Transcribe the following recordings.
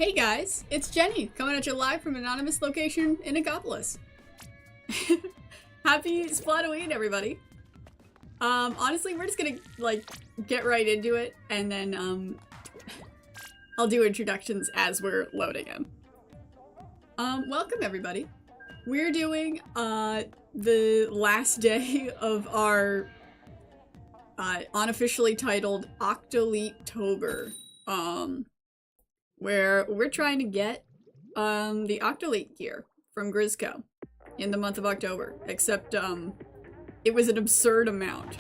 Hey guys, it's Jenny, coming at you live from an anonymous location in 𝘗𝘰𝘰𝘭. Happy Splatoween, everybody. Honestly, we're just gonna, like, get right into it, and then, I'll do introductions as we're loading in. Welcome everybody. We're doing, the last day of our, unofficially titled Octoleet-tober, where we're trying to get, the Octoleet gear from 𝘗𝘰𝘰𝘭 in the month of October, except, it was an absurd amount.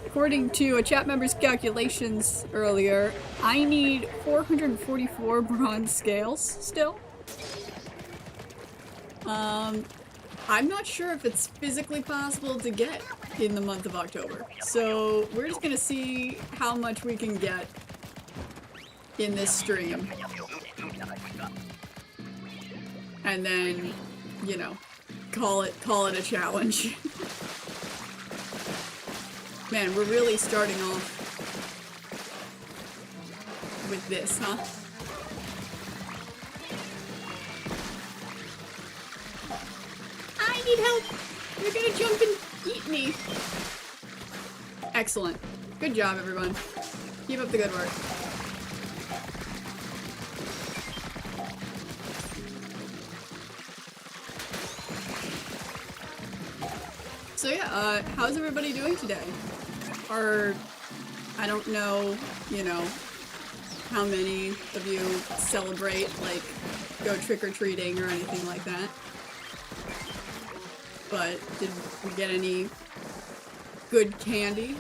According to a chat member's calculations earlier, I need 444 bronze scales still. I'm not sure if it's physically possible to get in the month of October, so we're just gonna see how much we can get in this stream. And then, you know, call it a challenge. Man, we're really starting off with this, huh? I need help! You're gonna jump and eat me! Excellent. Good job, everyone. Keep up the good work. So yeah, how's everybody doing today? Or, I don't know, you know, how many of you celebrate, like, go trick-or-treating or anything like that. But, did we get any good candy?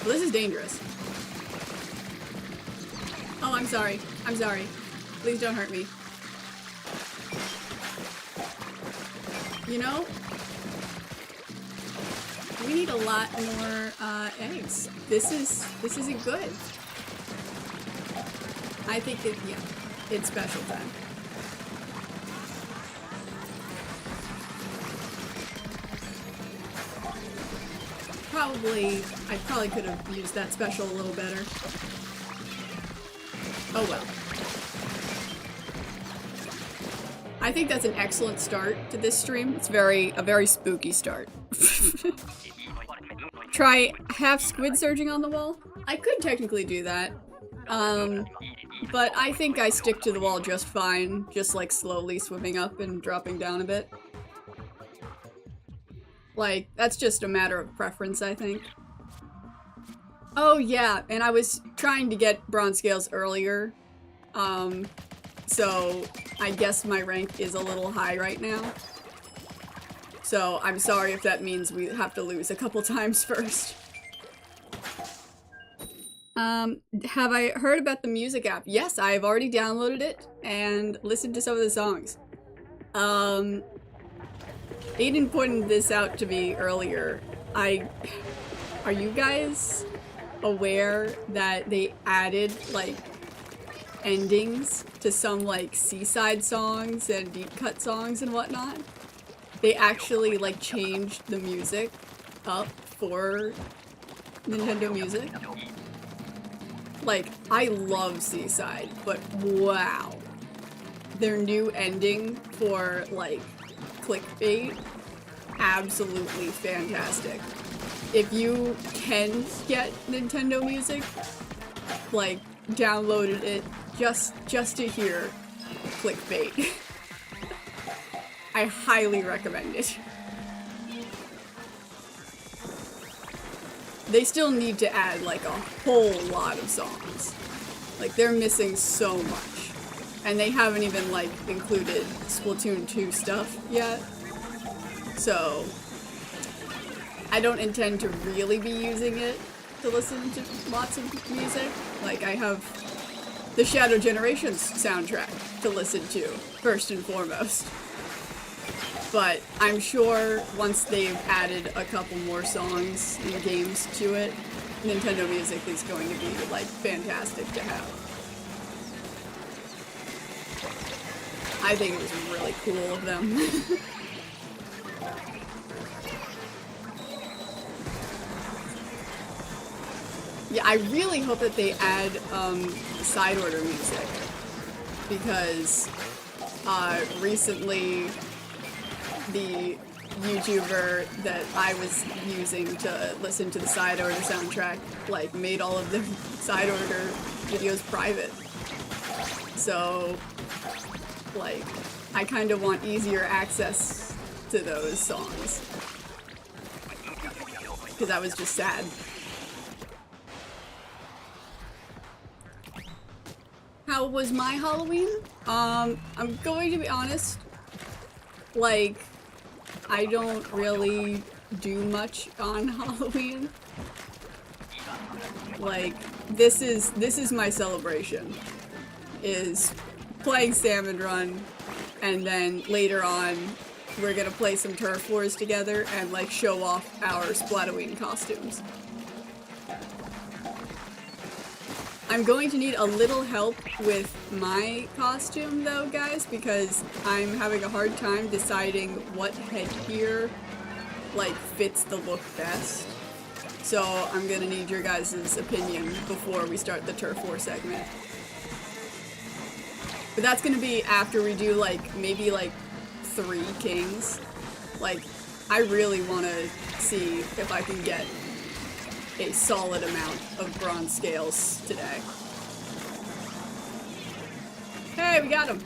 Well, this is dangerous. Oh, I'm sorry. I'm sorry. Please don't hurt me. You know, we need a lot more eggs. This isn't good. I think it, yeah, it's special time. I probably could have used that special a little better. Oh well. I think that's an excellent start to this stream. It's a very spooky start. Try half squid surging on the wall? I could technically do that. But I think I stick to the wall just fine, just like slowly swimming up and dropping down a bit. Like, that's just a matter of preference, I think. Oh yeah, and I was trying to get bronze scales earlier, so I guess my rank is a little high right now. So I'm sorry if that means we have to lose a couple times first. Have I heard about the music app? Yes, I've already downloaded it and listened to some of the songs. Aiden pointed this out to me earlier. Are you guys aware that they added, like, endings to some, like, seaside songs and deep cut songs and whatnot? They actually, like, changed the music up for Nintendo Music. Like, I love Seaside, but wow. Their new ending for, like, clickbait, absolutely fantastic. If you can get Nintendo Music, like, downloaded it just to hear clickbait. I highly recommend it. They still need to add, like, a whole lot of songs. Like, they're missing so much. And they haven't even, like, included Splatoon 2 stuff yet. So I don't intend to really be using it to listen to lots of music. Like, I have the Shadow Generations soundtrack to listen to, first and foremost. But I'm sure once they've added a couple more songs and games to it, Nintendo Music is going to be, like, fantastic to have. I think it was really cool of them. Yeah, I really hope that they add side order music, because recently the YouTuber that I was using to listen to the side order soundtrack like made all of the side order videos private. So like I kind of want easier access to those songs, because that was just sad. How was my Halloween? I'm going to be honest, like, I don't really do much on Halloween. Like, this is my celebration, is playing Salmon Run, and then later on we're gonna play some turf wars together and like show off our Splatoween costumes. I'm going to need a little help with my costume though, guys, because I'm having a hard time deciding what headgear like fits the look best. So I'm gonna need your guys' opinion before we start the turf war segment. But that's gonna be after we do like maybe like 3 kings. Like, I really want to see if I can get a solid amount of bronze scales today. Hey, we got him!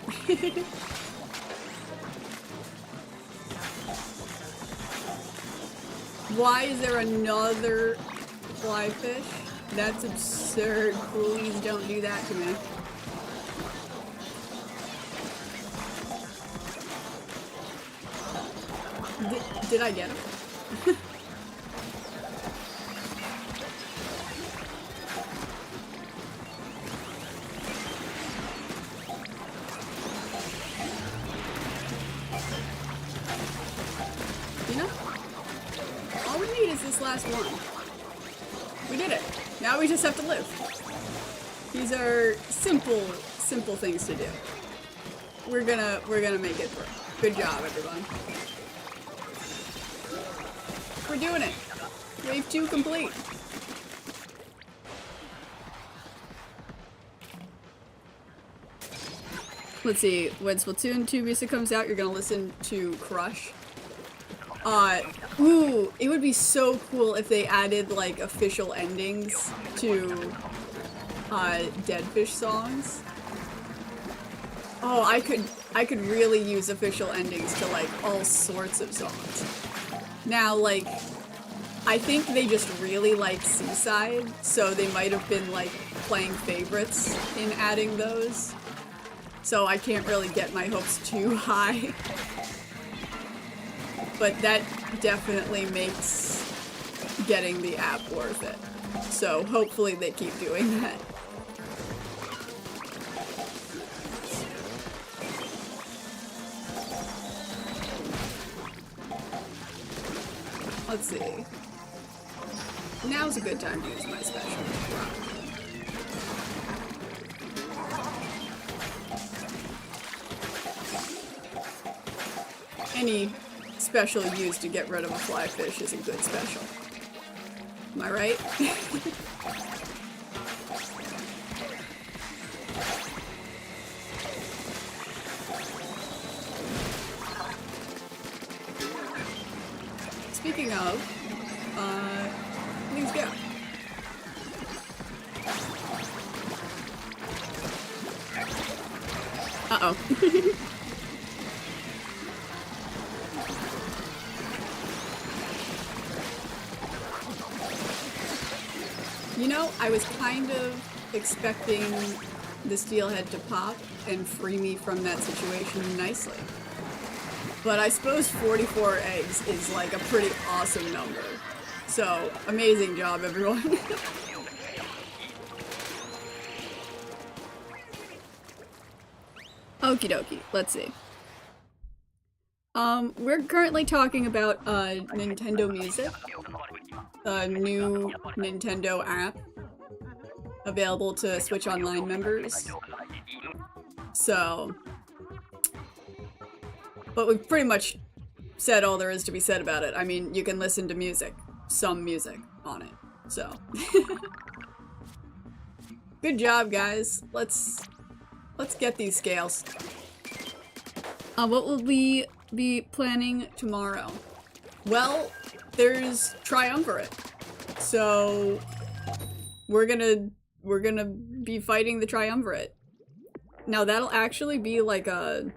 Why is there another fly fish? That's absurd. Please don't do that to me. Did I get him? You know, all we need is this last one. We did it. Now we just have to live. These are simple things to do. We're gonna make it through. Good job, everyone. We're doing it. Wave 2 complete. Let's see, when Splatoon 2 music comes out, you're gonna listen to Crush. Ooh, it would be so cool if they added like official endings to Deadfish songs. Oh, I could really use official endings to like all sorts of songs. Now, like, I think they just really like Seaside, so they might have been like playing favorites in adding those. So I can't really get my hopes too high. But that definitely makes getting the app worth it. So hopefully they keep doing that. Let's see. Now's a good time to use my special. Any special used to get rid of a fly fish is a good special. Am I right? Speaking of, please go. Uh-oh. You know, I was kind of expecting the steelhead to pop and free me from that situation nicely. But I suppose 44 eggs is like a pretty awesome number. So, amazing job, everyone. Okie dokie, let's see. We're currently talking about Nintendo Music, a new Nintendo app available to Switch Online members. So, but we've pretty much said all there is to be said about it. I mean, you can listen to music, some music on it, so. Good job, guys. Let's get these scales. What will we be planning tomorrow? Well, there's Triumvirate. So we're gonna be fighting the Triumvirate. Now that'll actually be like a,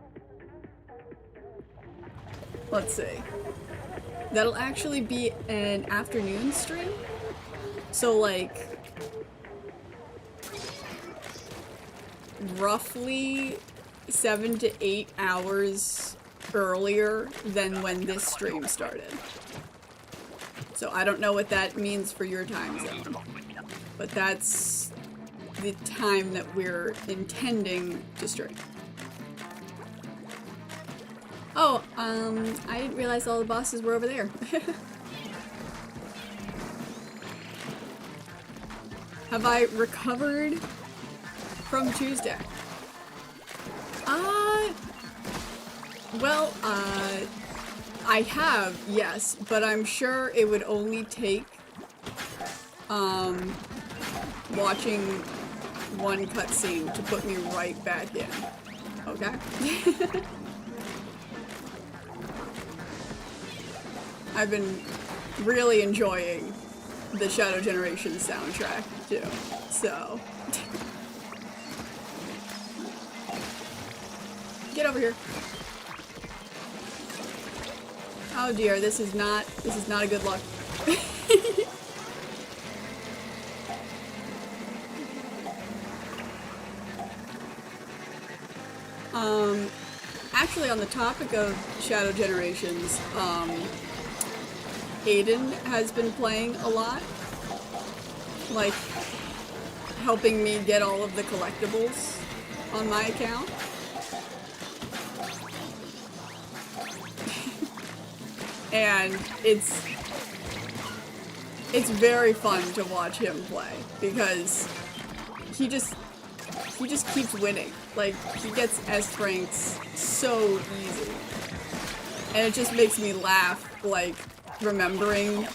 let's see. That'll actually be an afternoon stream. So like roughly 7 to 8 hours earlier than when this stream started. So I don't know what that means for your time zone, but that's the time that we're intending to stream. Oh, I didn't realize all the bosses were over there. Have I recovered from Tuesday? Well, I have, yes, but I'm sure it would only take, watching one cutscene to put me right back in. Okay? I've been really enjoying the Shadow Generation soundtrack, too, so... Get over here. Oh dear, this is not a good look. Actually on the topic of Shadow Generations, Aiden has been playing a lot. Like, helping me get all of the collectibles on my account. And it's very fun to watch him play because he just keeps winning. Like, he gets S ranks so easy. And it just makes me laugh, like, remembering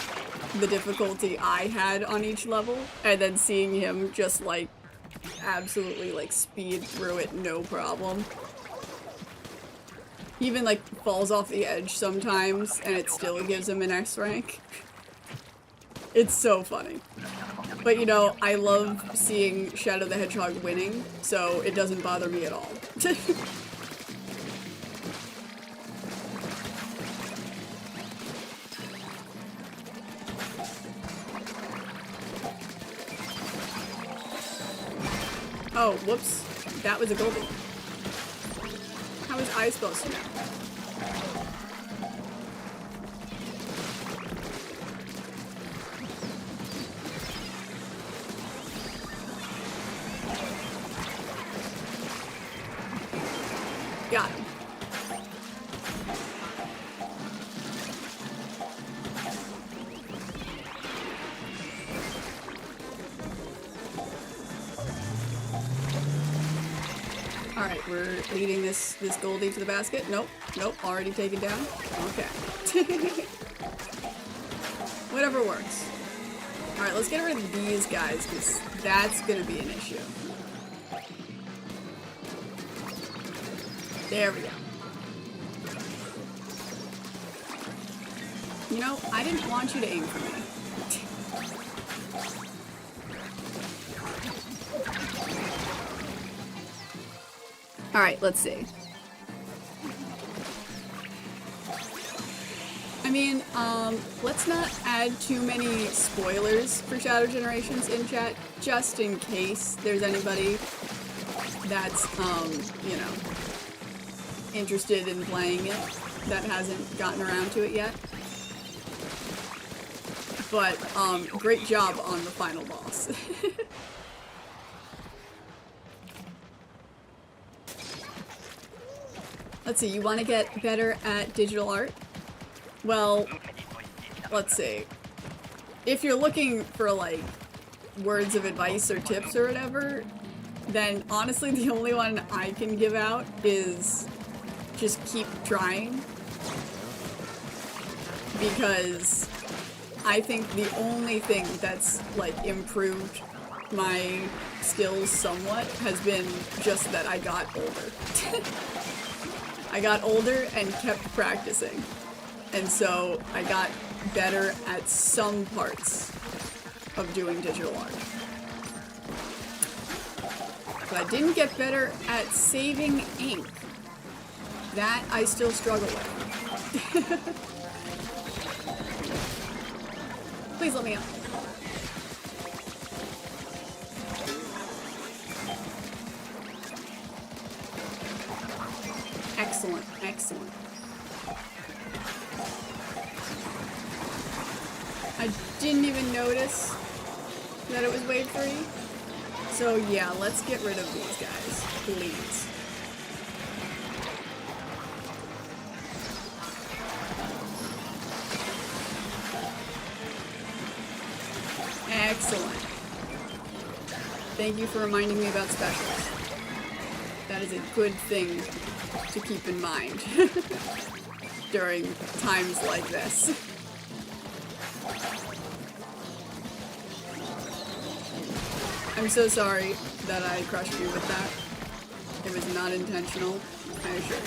the difficulty I had on each level and then seeing him just, like, absolutely, like, speed through it no problem. He even, like, falls off the edge sometimes, and it still gives him an S rank. It's so funny. But, you know, I love seeing Shadow the Hedgehog winning, so it doesn't bother me at all. Oh, whoops. That was a Goldie. How was I supposed to know? Got him. Alright, we're leading this Goldie to the basket. Nope, nope, already taken down. Okay. Whatever works. Alright, let's get rid of these guys, because that's gonna be an issue. There we go. You know, I didn't want you to aim for me. Alright, let's see. I mean, let's not add too many spoilers for Shadow Generations in chat, just in case there's anybody that's, you know, interested in playing it that hasn't gotten around to it yet. But, great job on the final boss. Let's see, you want to get better at digital art? Well, let's see. If you're looking for, like, words of advice or tips or whatever, then honestly the only one I can give out is just keep trying. Because I think the only thing that's, like, improved my skills somewhat has been just that I got older. I got older and kept practicing. And so I got better at some parts of doing digital art. But I didn't get better at saving ink. That I still struggle with. Please let me out. Excellent, excellent. I didn't even notice that it was wave 3. So yeah, let's get rid of these guys, please. Excellent. Thank you for reminding me about specials. That is a good thing to keep in mind during times like this. I'm so sorry that I crushed you with that. It was not intentional, I assure you.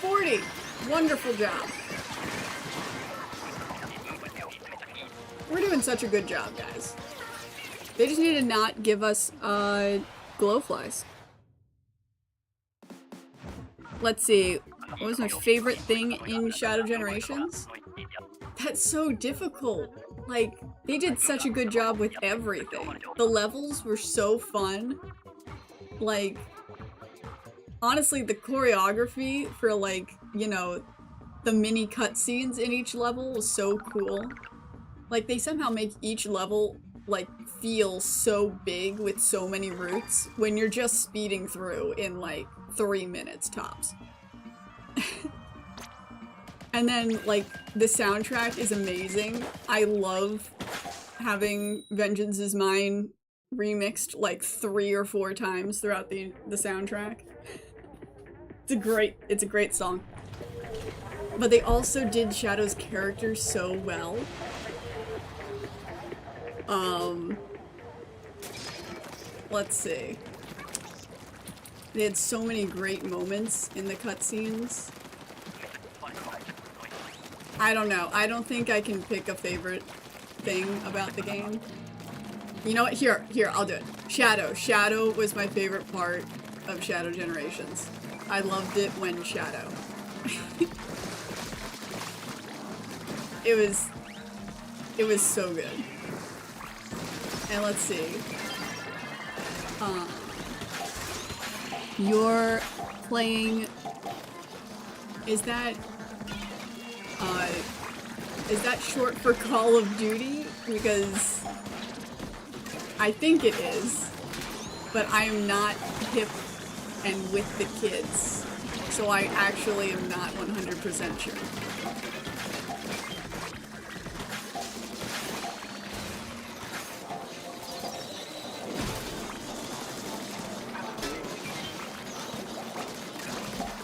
40! Wonderful job. We're doing such a good job, guys. They just need to not give us, glowflies. Let's see. What was my favorite thing in Shadow Generations? That's so difficult. Like, they did such a good job with everything. The levels were so fun. Like, honestly, the choreography for, like, you know, the mini cutscenes in each level was so cool. Like, they somehow make each level, like, feel so big with so many routes when you're just speeding through in, like, 3 minutes tops. And then, like, the soundtrack is amazing. I love having Vengeance is Mine remixed, like, 3 or 4 times throughout the soundtrack. It's a great song. But they also did Shadow's character so well. Let's see. They had so many great moments in the cutscenes. I don't know. I don't think I can pick a favorite thing about the game. You know what? Here, I'll do it. Shadow. Shadow was my favorite part of Shadow Generations. I loved it when Shadow. It was so good. And let's see. You're playing... Is that short for Call of Duty? Because I think it is, but I am not hip and with the kids, so I actually am not 100% sure.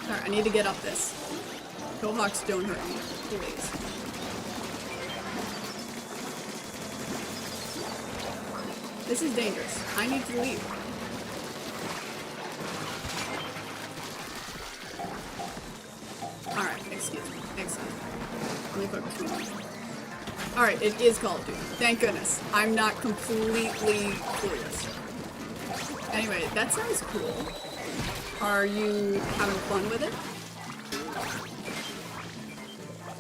Alright, I need to get up this. Quahawks, don't hurt me, please. This is dangerous. I need to leave. Alright, excuse me. Let me focus on that. Alright, it is Call of Duty. Thank goodness. I'm not completely clueless. Anyway, that sounds cool. Are you having fun with it?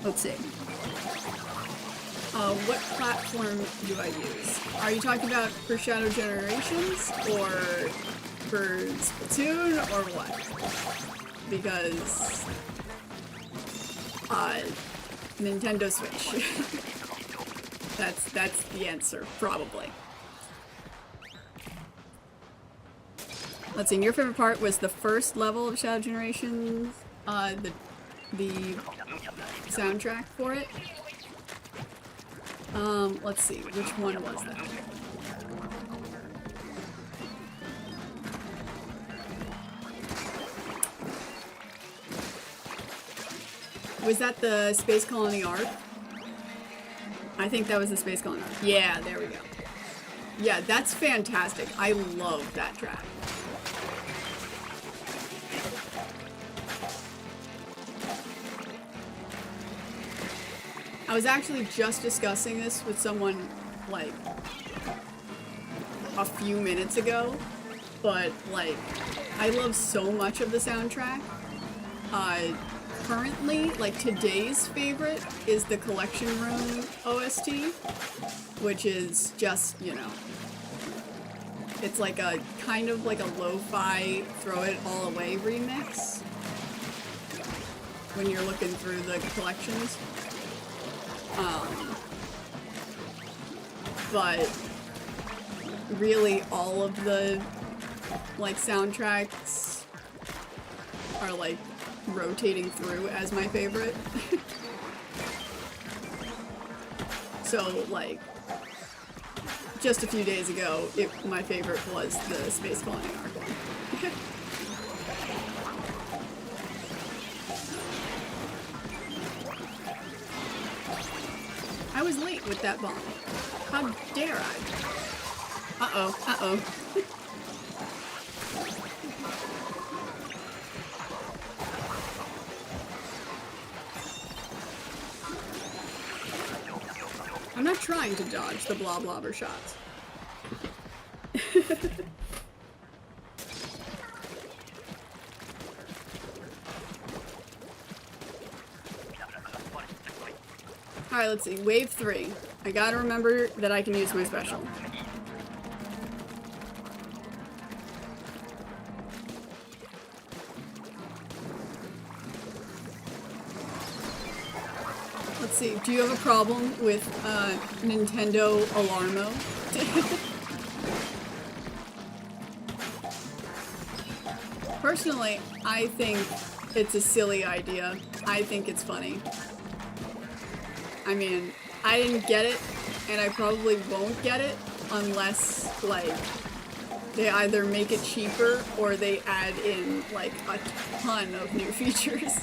Let's see. What platform do I use? Are you talking about for Shadow Generations or for Splatoon or what? Because Nintendo Switch. That's the answer, probably. Let's see, your favorite part was the first level of Shadow Generations, the soundtrack for it. Let's see, which one was that? Was that the Space Colony arc? I think that was the Space Calling arc. Yeah, there we go. Yeah, that's fantastic. I love that track. I was actually just discussing this with someone, like, a few minutes ago, but, like, I love so much of the soundtrack. Currently, like, today's favorite is the Collection Room OST, which is just, you know, it's like a, kind of like a lo-fi throw it all away remix when you're looking through the collections. But really all of the, like, soundtracks are, like, rotating through as my favorite. So, like, just a few days ago, my favorite was the Space Calling arc one. I was late with that bomb. How dare I? Uh-oh, uh-oh. I'm not trying to dodge the 𝘷𝘰𝘭 shots. Alright, let's see. Wave 3. I gotta remember that I can use my special. Let's see. Do you have a problem with Nintendo Alarmo? Personally, I think it's a silly idea. I think it's funny. I mean, I didn't get it, and I probably won't get it unless, like, they either make it cheaper or they add in, like, a ton of new features.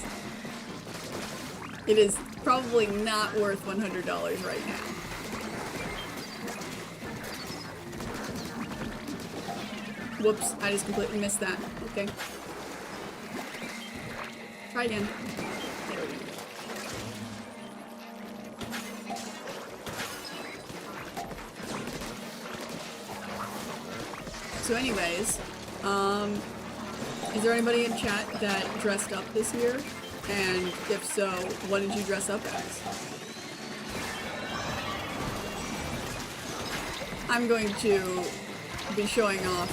It is probably not worth $100 right now. Whoops, I just completely missed that. Okay. Try again. There we go. So anyways, is there anybody in chat that dressed up this year? And if so, what did you dress up as? I'm going to be showing off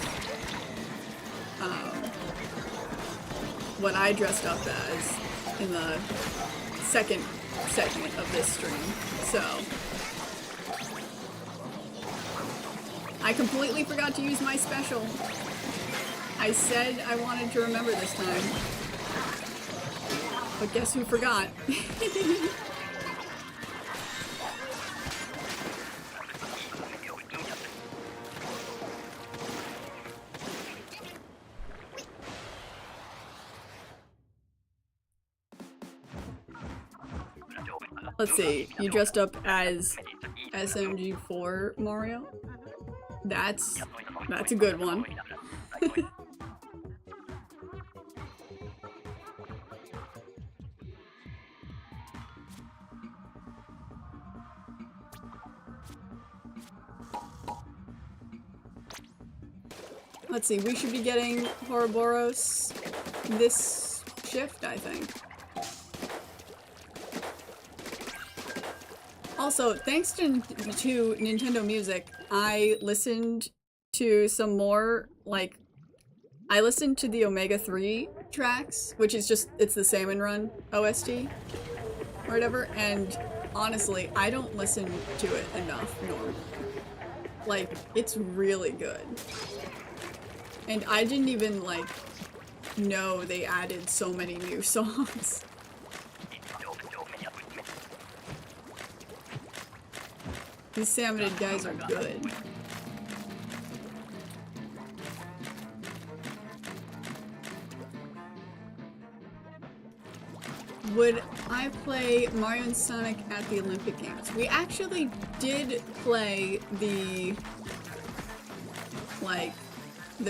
what I dressed up as in the second segment of this stream. So I completely forgot to use my special. I said I wanted to remember this time. But guess who forgot? Let's see, you dressed up as SMG4 Mario? That's a good one. Let's see, we should be getting Ouroboros this shift, I think. Also, thanks to Nintendo Music, I listened to some more, like, I listened to the Omega 3 tracks, which is just, it's the Salmon Run OST, or whatever, and honestly, I don't listen to it enough normally. Like, it's really good. And I didn't even, like, know they added so many new songs. These Salmonid guys are good. Would I play Mario and Sonic at the Olympic Games. We actually did play the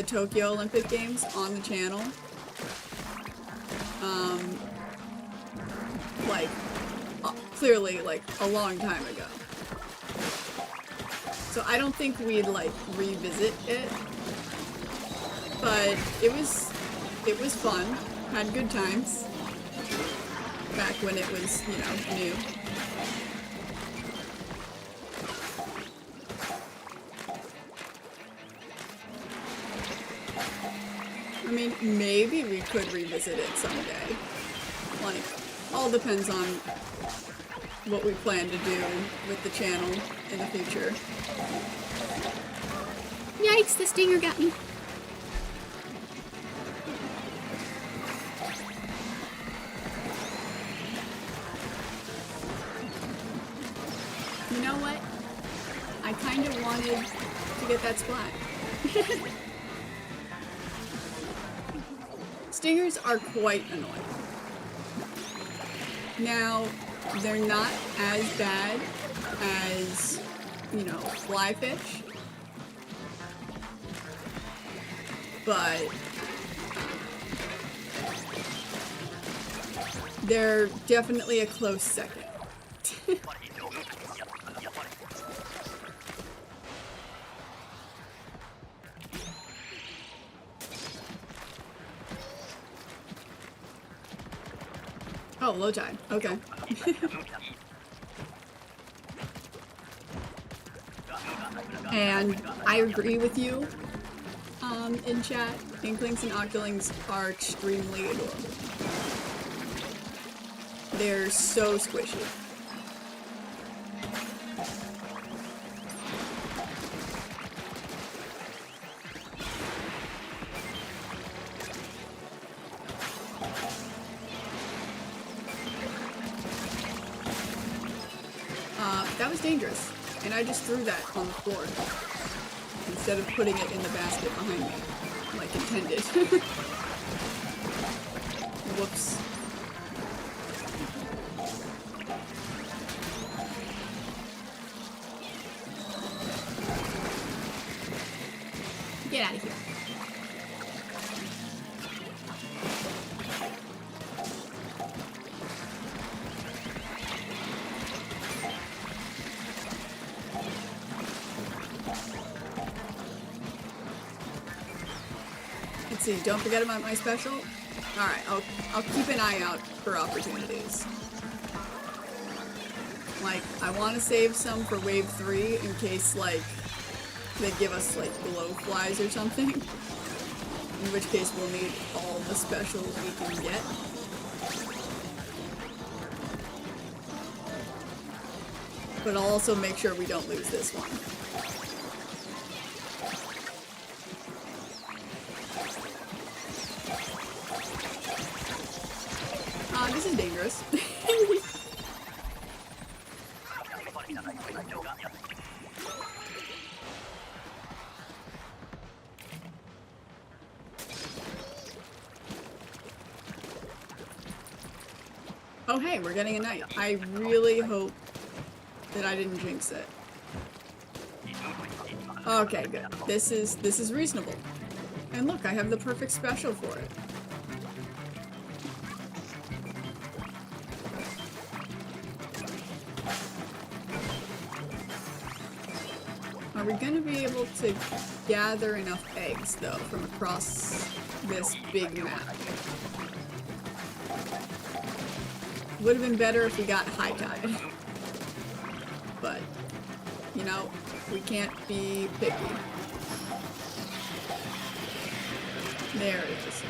Tokyo Olympic Games on the channel. Clearly, a long time ago. So I don't think we'd, revisit it. But it was fun. Had good times. Back when it was, new. I mean, maybe we could revisit it someday. All depends on what we plan to do with the channel in the future. Yikes, the stinger got me. You know what? I kind of wanted to get that splat. Stingers are quite annoying. Now, they're not as bad as, flyfish. But they're definitely a close second. Oh, low tide. Okay. And I agree with you in chat. Inklings and Octolings are extremely adorable. They're so squishy. That was dangerous, and I just threw that on the floor instead of putting it in the basket behind me, like intended. Whoops. Get out of here. Let's see, don't forget about my special. Alright, I'll keep an eye out for opportunities. I want to save some for wave 3 in case, they give us, glowflies or something. In which case we'll need all the specials we can get. But I'll also make sure we don't lose this one. This is dangerous. Oh hey, we're getting a knight. I really hope that I didn't jinx it. Okay, good. This is reasonable. And look, I have the perfect special for it. Are we gonna be able to gather enough eggs, though, from across this big map? Would have been better if we got high tide. But, we can't be picky. There it is.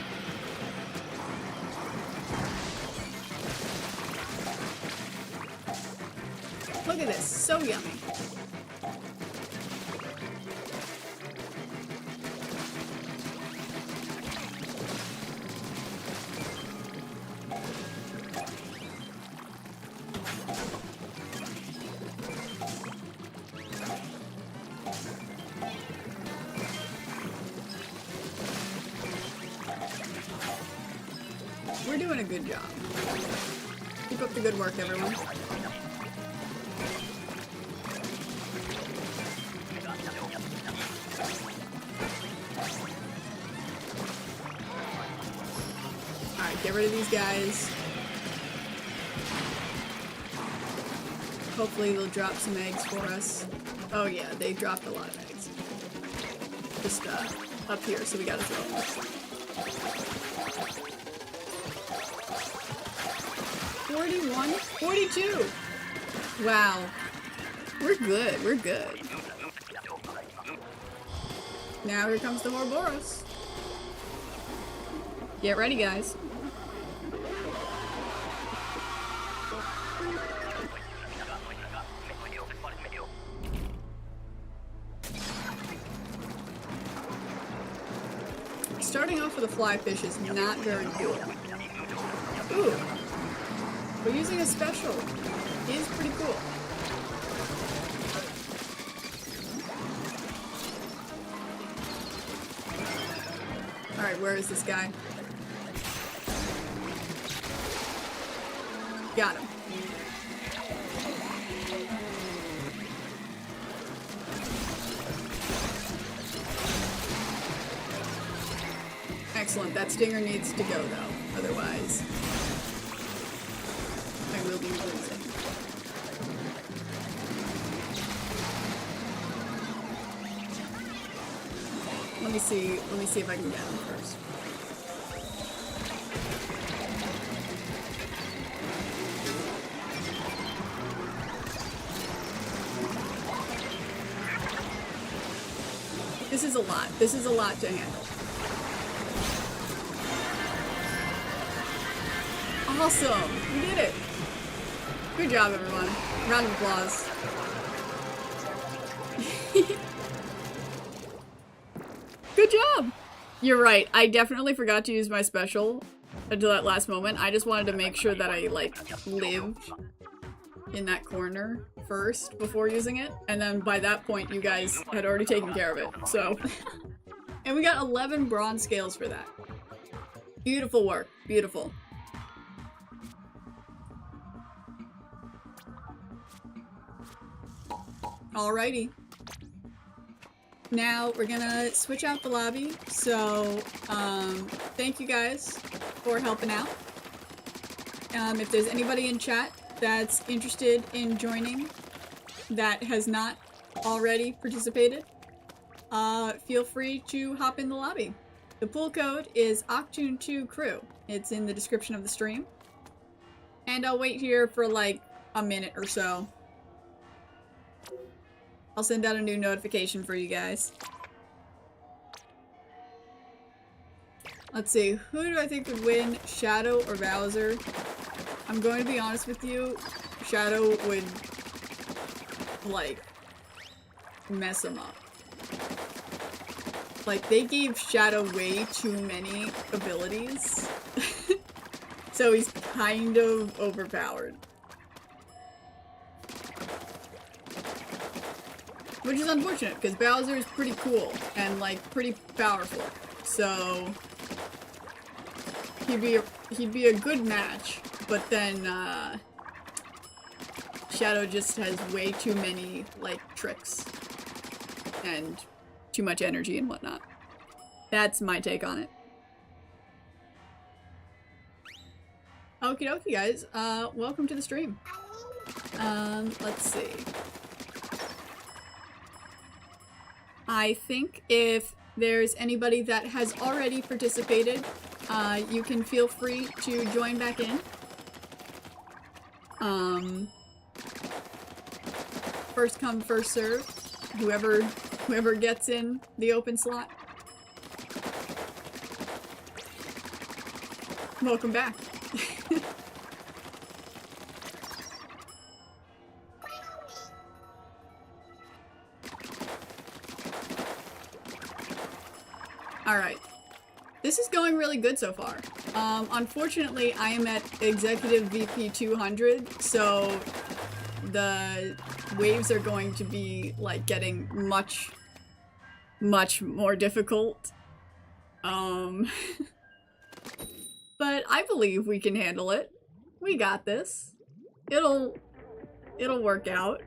Look at this, so yummy. We're doing a good job. Keep up the good work, everyone. Alright, get rid of these guys. Hopefully they'll drop some eggs for us. Oh yeah, they dropped a lot of eggs. Just up here, so we gotta throw them. 41? 42! Wow. We're good, we're good. Now here comes the Ouroboros. Get ready, guys. Starting off with a fly fish is not very good. Ooh. But using a special is pretty cool. Alright, where is this guy? Got him. Excellent. That stinger needs to go, though. Otherwise, I will be losing. Let me see if I can get him first. This is a lot. This is a lot to handle. Awesome! We did it! Good job, everyone. Round of applause. Good job! You're right. I definitely forgot to use my special until that last moment. I just wanted to make sure that I, like, lived in that corner first before using it. And then by that point, you guys had already taken care of it. So... And we got 11 bronze scales for that. Beautiful work. Beautiful. Alrighty. Now we're gonna switch out the lobby, so thank you guys for helping out. If there's anybody in chat that's interested in joining that has not already participated, feel free to hop in the lobby. The pool code is Octoon2crew. It's in the description of the stream. And I'll wait here for like a minute or so. I'll send out a new notification for you guys. Let's see, who do I think would win, Shadow or Bowser? I'm going to be honest with you, Shadow would, like, mess him up. Like, they gave Shadow way too many abilities. So he's kind of overpowered. Which is unfortunate, because Bowser is pretty cool and, like, pretty powerful. So he'd be a good match, but then Shadow just has way too many, like, tricks and too much energy and whatnot. That's my take on it. Okie dokie, guys. Welcome to the stream. Let's see. I think if there's anybody that has already participated, you can feel free to join back in. First come, first serve. Whoever gets in the open slot. Welcome back. Alright. This is going really good so far. Unfortunately, I am at Executive VP 200, so the waves are going to be, like, getting much more difficult. But I believe we can handle it. We got this. It'll work out.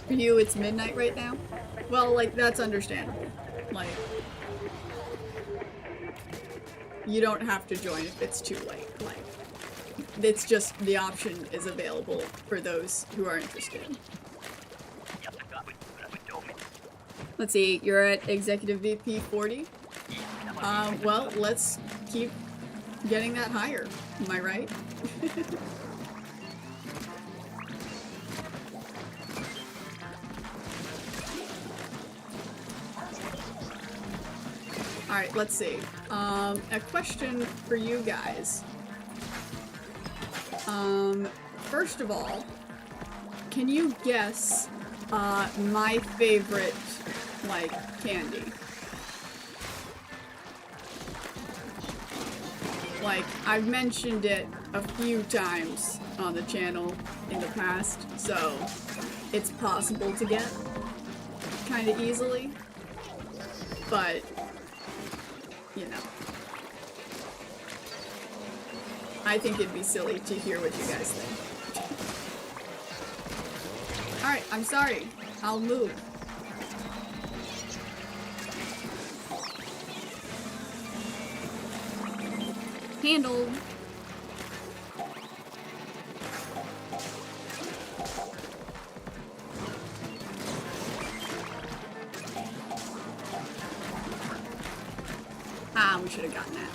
For you, it's midnight right now? Well, like, that's understandable. Like, you don't have to join if it's too late. Like, it's just the option is available for those who are interested. Let's see, you're at Executive VP 40? Well, let's keep getting that higher. Am I right? Alright, let's see. A question for you guys. First of all, can you guess my favorite, like, candy? Like, I've mentioned it a few times on the channel in the past, so it's possible to get kind of easily, but, you know, I think it'd be silly to hear what you guys think. Alright, I'm sorry. I'll move. Handled. Ah, we should have gotten that.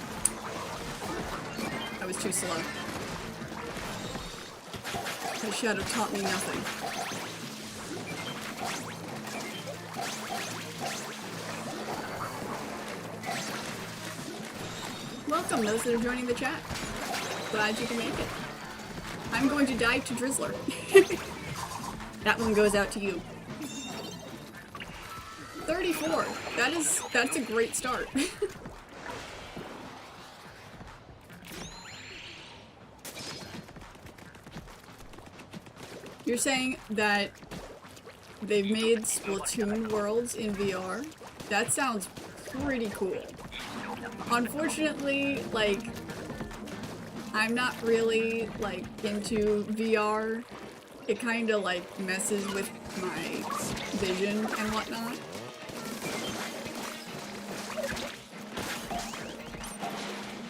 I was too slow. The shadow taught me nothing. Welcome, those that are joining the chat. Glad you can make it. I'm going to die to Drizzler. That one goes out to you. 34. That's a great start. You're saying that they've made Splatoon worlds in VR? That sounds pretty cool. Unfortunately, like, I'm not really, like, into VR. It kinda, like, messes with my vision and whatnot.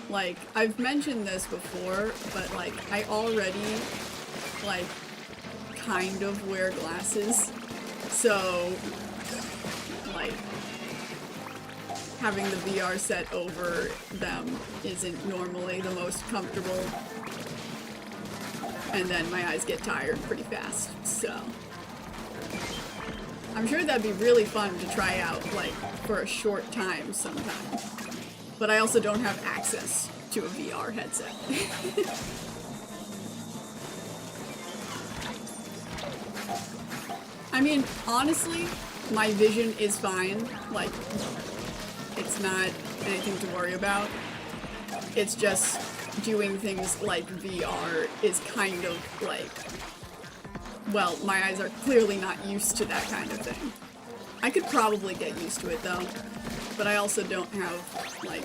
Like, I've mentioned this before, but, like, I already, like, kind of wear glasses, so, like, having the VR set over them isn't normally the most comfortable, and then my eyes get tired pretty fast, so. I'm sure that'd be really fun to try out, like, for a short time sometime, but I also don't have access to a VR headset. I mean, honestly, my vision is fine. Like, it's not anything to worry about. It's just doing things like VR is kind of like, well, my eyes are clearly not used to that kind of thing. I could probably get used to it though, but I also don't have, like,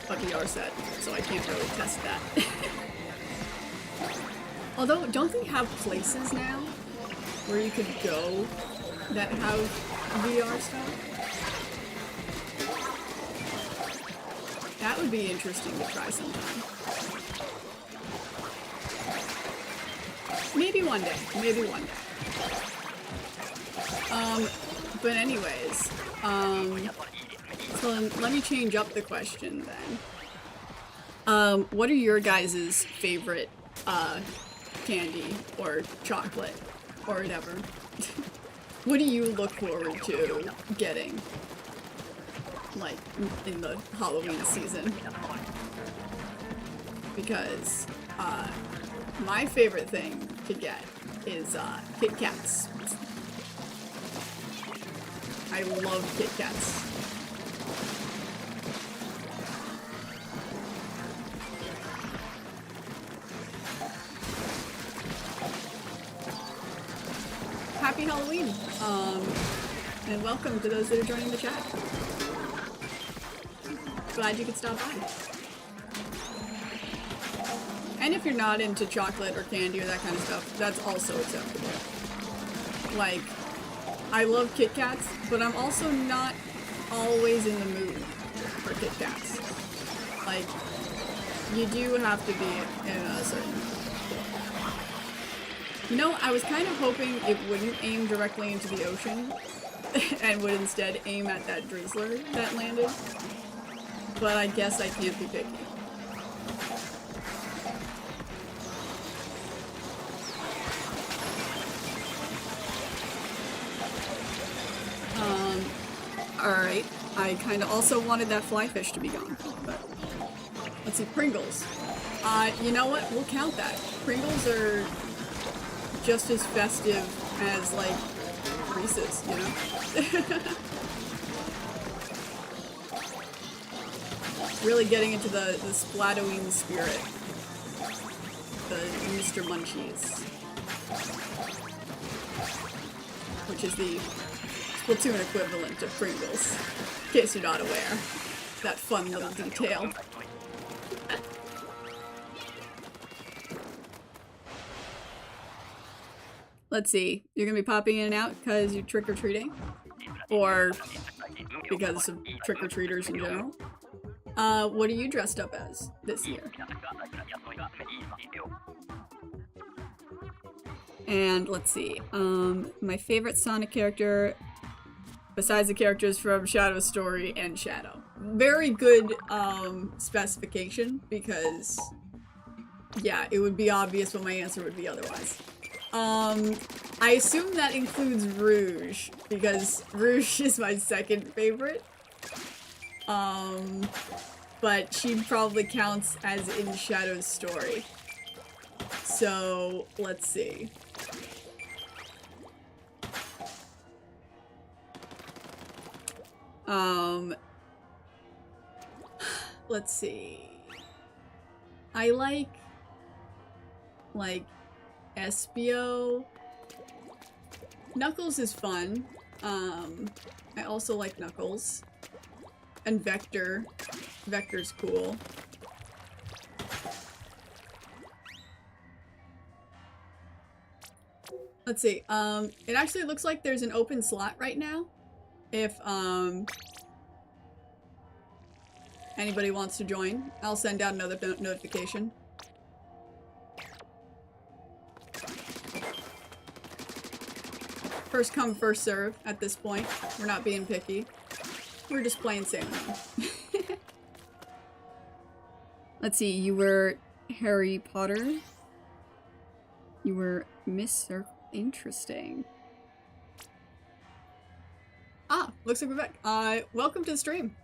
a VR set, so I can't really test that. Although, don't they have places now where you could go that have VR stuff? That would be interesting to try sometime. Maybe one day. Maybe one day. But anyways, so let me change up the question then. What are your guys' favorite, candy or chocolate or whatever? What do you look forward to getting, like, in the Halloween season? Because, my favorite thing to get is, Kit Kats. I love Kit Kats. Happy Halloween, and welcome to those that are joining the chat. glad you could stop by. And if you're not into chocolate or candy or that kind of stuff, that's also acceptable. Like, I love Kit Kats, but I'm also not always in the mood for Kit Kats. Like, you do have to be in a certain... You know, I was kind of hoping it wouldn't aim directly into the ocean and would instead aim at that drizzler that landed. But I guess I can't be picky. Alright. I kind of also wanted that fly fish to be gone, but... Let's see, Pringles. You know what? We'll count that. Pringles are just as festive as, like, Reese's, you know? Really getting into the Splatoween spirit. The Mr. Munchies. Which is the Splatoon equivalent of Pringles. In case you're not aware. That fun little detail. Let's see, you're gonna be popping in and out because you're trick-or-treating? Or because of trick-or-treaters in general? What are you dressed up as this year? And let's see, my favorite Sonic character, besides the characters from Shadow Story and Shadow. Very good, specification, because, yeah, it would be obvious what my answer would be otherwise. I assume that includes Rouge, because Rouge is my second favorite. But she probably counts as in Shadow's story. So, let's see. Let's see. I like 𝘗𝘰𝘭. Knuckles is fun. I also like Knuckles. And Vector. Vector's cool. Let's see. It actually looks like there's an open slot right now. If, anybody wants to join, I'll send out another notification. First come, first serve at this point. We're not being picky. We're just playing Salmon. Let's see, you were Harry Potter. You were Miss Circle. Interesting. Ah, looks like we're back. Welcome to the stream.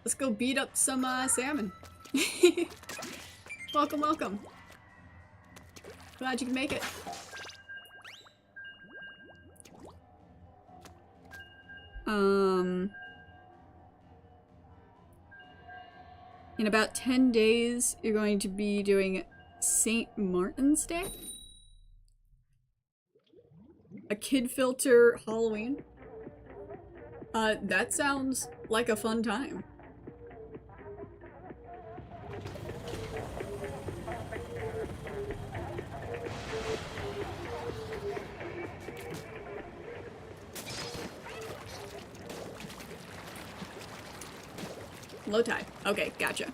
Let's go beat up some salmon. Welcome, welcome. Glad you can make it. In about 10 days, you're going to be doing St. Martin's Day? A kid filter Halloween? That sounds like a fun time. Low tide. Okay, gotcha.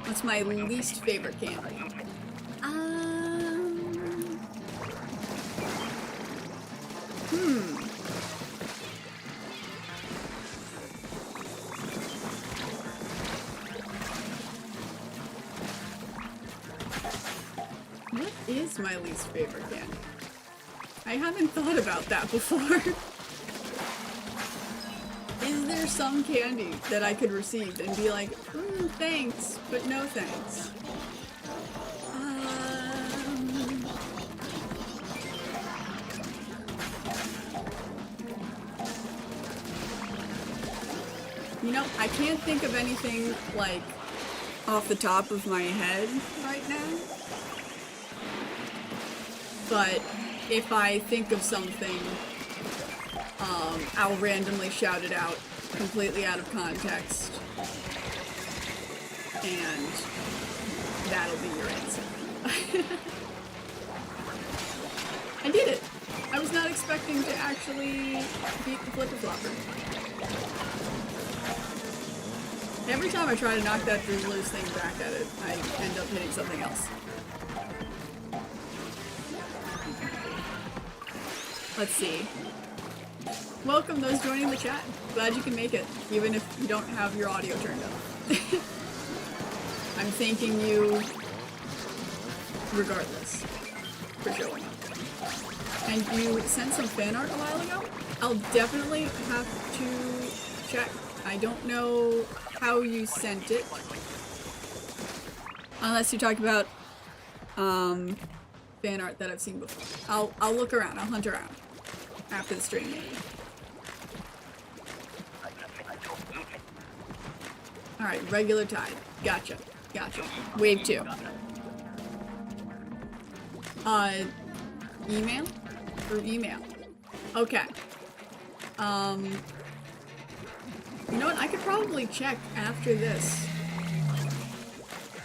What's my least favorite candy? What is my least favorite candy? I haven't thought about that before. Is there some candy that I could receive and be like, thanks, but no thanks? You know, I can't think of anything, like, off the top of my head right now. But if I think of something I'll randomly shout it out, completely out of context, and that'll be your answer. I did it! I was not expecting to actually beat the flipper-flopper. Every time I try to knock that loose thing back at it, I end up hitting something else. Let's see. Welcome those joining the chat. Glad you can make it, even if you don't have your audio turned up. I'm thanking you regardless for showing up. And you sent some fan art a while ago? I'll definitely have to check. I don't know how you sent it. Unless you talked about fan art that I've seen before. I'll look around, I'll hunt around after the stream maybe. Alright, regular tide. Gotcha. Gotcha. Wave 2. Email? Through email. Okay. You know what? I could probably check after this.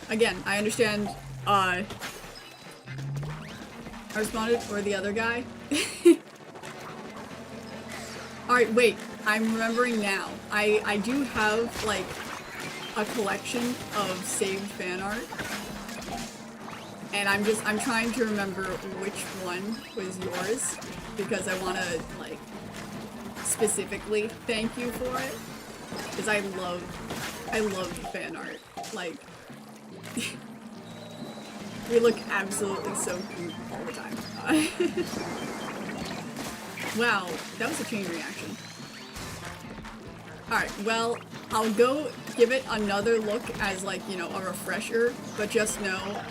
Again, I understand, I responded, or the other guy. Alright, wait. I'm remembering now. I do have, like, a collection of saved fan art. And I'm trying to remember which one was yours, because I want to, like, specifically thank you for it. Because I love fan art. Like, we look absolutely so cute all the time. Wow, that was a chain reaction. Alright, well, I'll go give it another look as, like, you know, a refresher, but just know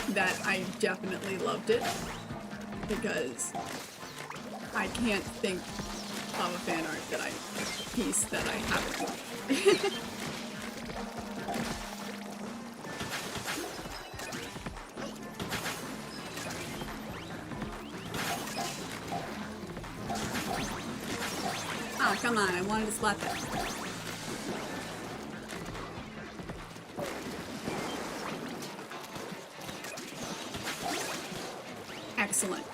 that I definitely loved it, because I can't think of a fan art piece that I haven't loved. Ah, come on, I wanted to splat that. Excellent.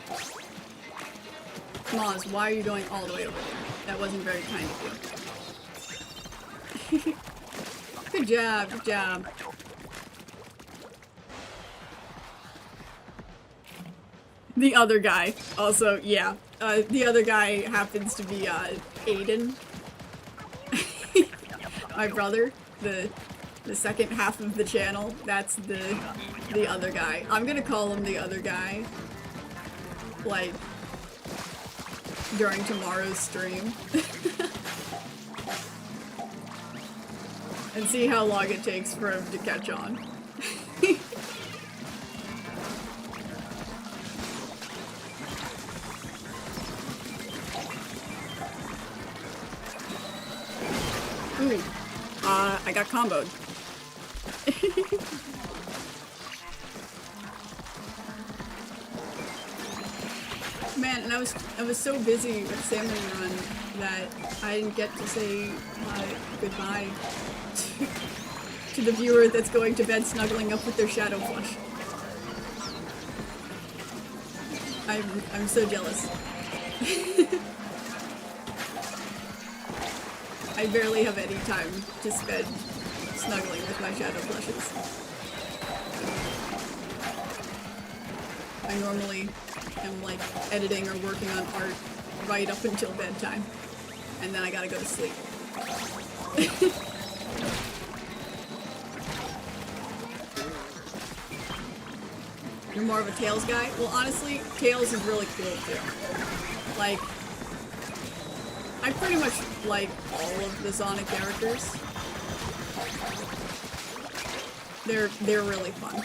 Moz, why are you going all the way over there? That wasn't very kind of you. Good job, good job. The other guy, also, yeah. The other guy happens to be, Aiden. My brother, the second half of the channel, that's the other guy. I'm gonna call him the other guy, like, during tomorrow's stream. And see how long it takes for him to catch on. Ooh, I got comboed. Man, and I was so busy with Salmon Run that I didn't get to say goodbye to the viewer that's going to bed snuggling up with their shadow plush. I'm so jealous. I barely have any time to spend snuggling with my shadow plushes. I normally am, like, editing or working on art right up until bedtime, and then I gotta go to sleep. You're more of a Tails guy? Well, honestly, Tails is really cool too. Like, I pretty much like all of the Sonic characters. They're really fun.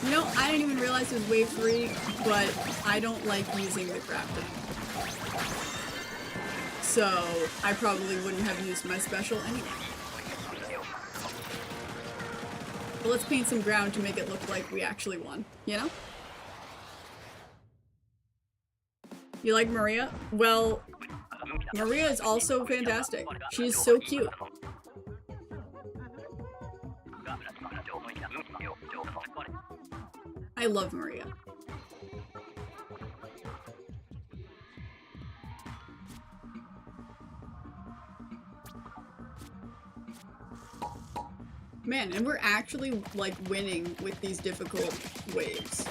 You know, I didn't even realize it was Wave 3, but I don't like using the crafting. So, I probably wouldn't have used my special anyway. But let's paint some ground to make it look like we actually won, you know? You like Maria? Well, Maria is also fantastic. She's so cute. I love Maria. Man, and we're actually, like, winning with these difficult waves.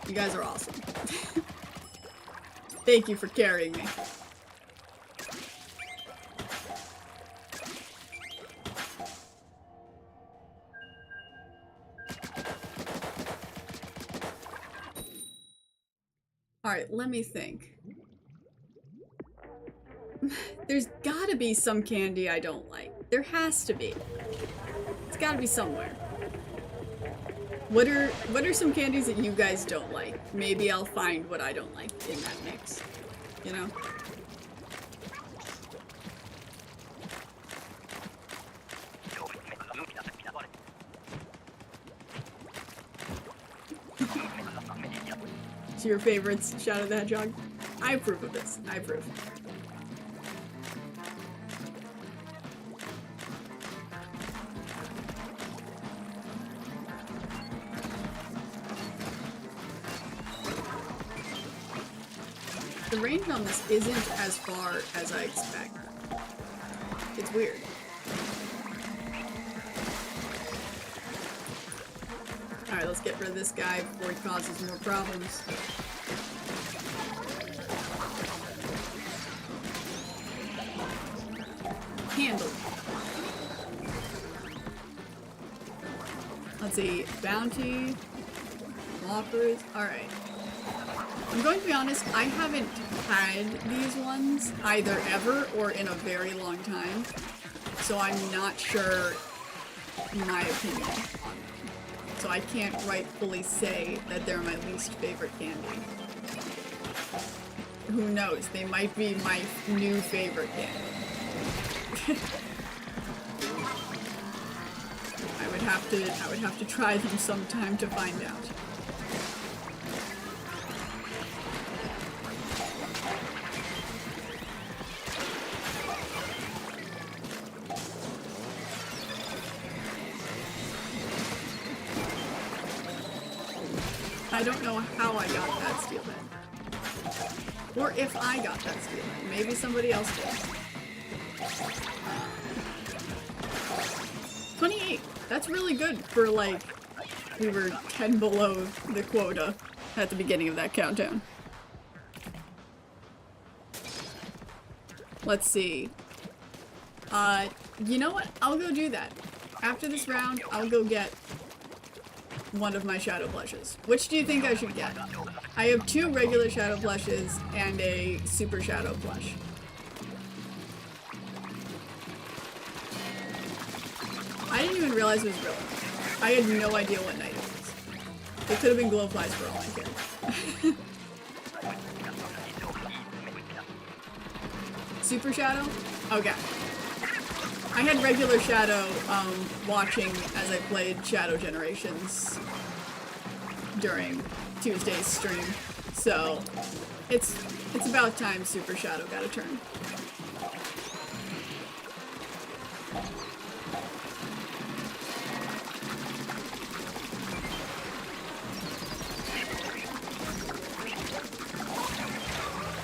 You guys are awesome. Thank you for carrying me. Alright, let me think. There's gotta be some candy I don't like. There has to be. It's gotta be somewhere. What are some candies that you guys don't like? Maybe I'll find what I don't like in that mix. You know? So your favorites, Shadow the Hedgehog? I approve of this. I approve. The range on this isn't as far as I expect. It's weird. Alright, let's get rid of this guy before he causes more problems. Handle. Let's see. Bounty. Whoppers. Alright. I'm going to be honest, I haven't had these ones either ever or in a very long time, so I'm not sure my opinion on them. So I can't rightfully say that they're my least favorite candy. Who knows? They might be my new favorite candy. I would have to try them sometime to find out. I don't know how I got that steel head. Or if I got that steel head. Maybe somebody else did. 28! That's really good for, like, we were 10 below the quota at the beginning of that countdown. Let's see. You know what? I'll go do that. After this round, I'll go get one of my shadow blushes. Which do you think I should get? I have 2 regular shadow blushes and a super shadow blush. I didn't even realize it was real. I had no idea what night it was. It could have been glowflies for all I care. Super shadow? Okay. I had regular shadow watching as I played Shadow Generations during Tuesday's stream, so it's about time Super Shadow got a turn.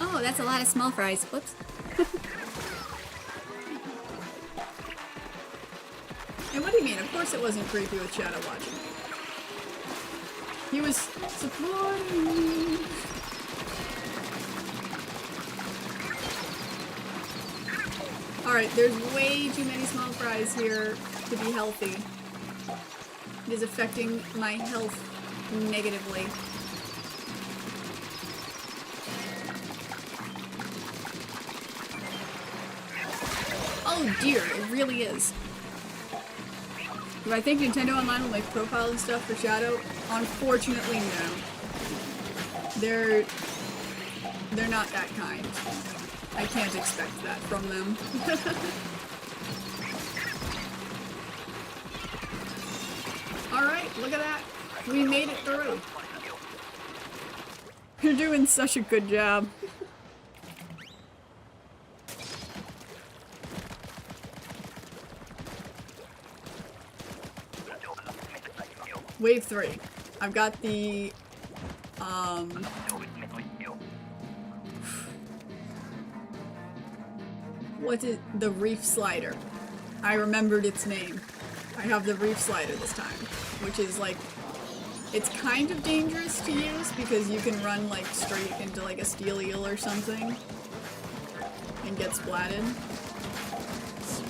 Oh, that's a lot of small fries. Whoops. And what do you mean? Of course it wasn't creepy with Shadow watching. He was supporting me. Alright, there's way too many small fries here to be healthy. It is affecting my health negatively. Oh dear, it really is. Do I think Nintendo Online will make profile and stuff for Shadow? Unfortunately, no. They're not that kind. I can't expect that from them. Alright, look at that. We made it through. You're doing such a good job. Wave 3. I've got the, what is the reef slider? I remembered its name. I have the reef slider this time, which is like, it's kind of dangerous to use because you can run like straight into like a steel eel or something and get splatted.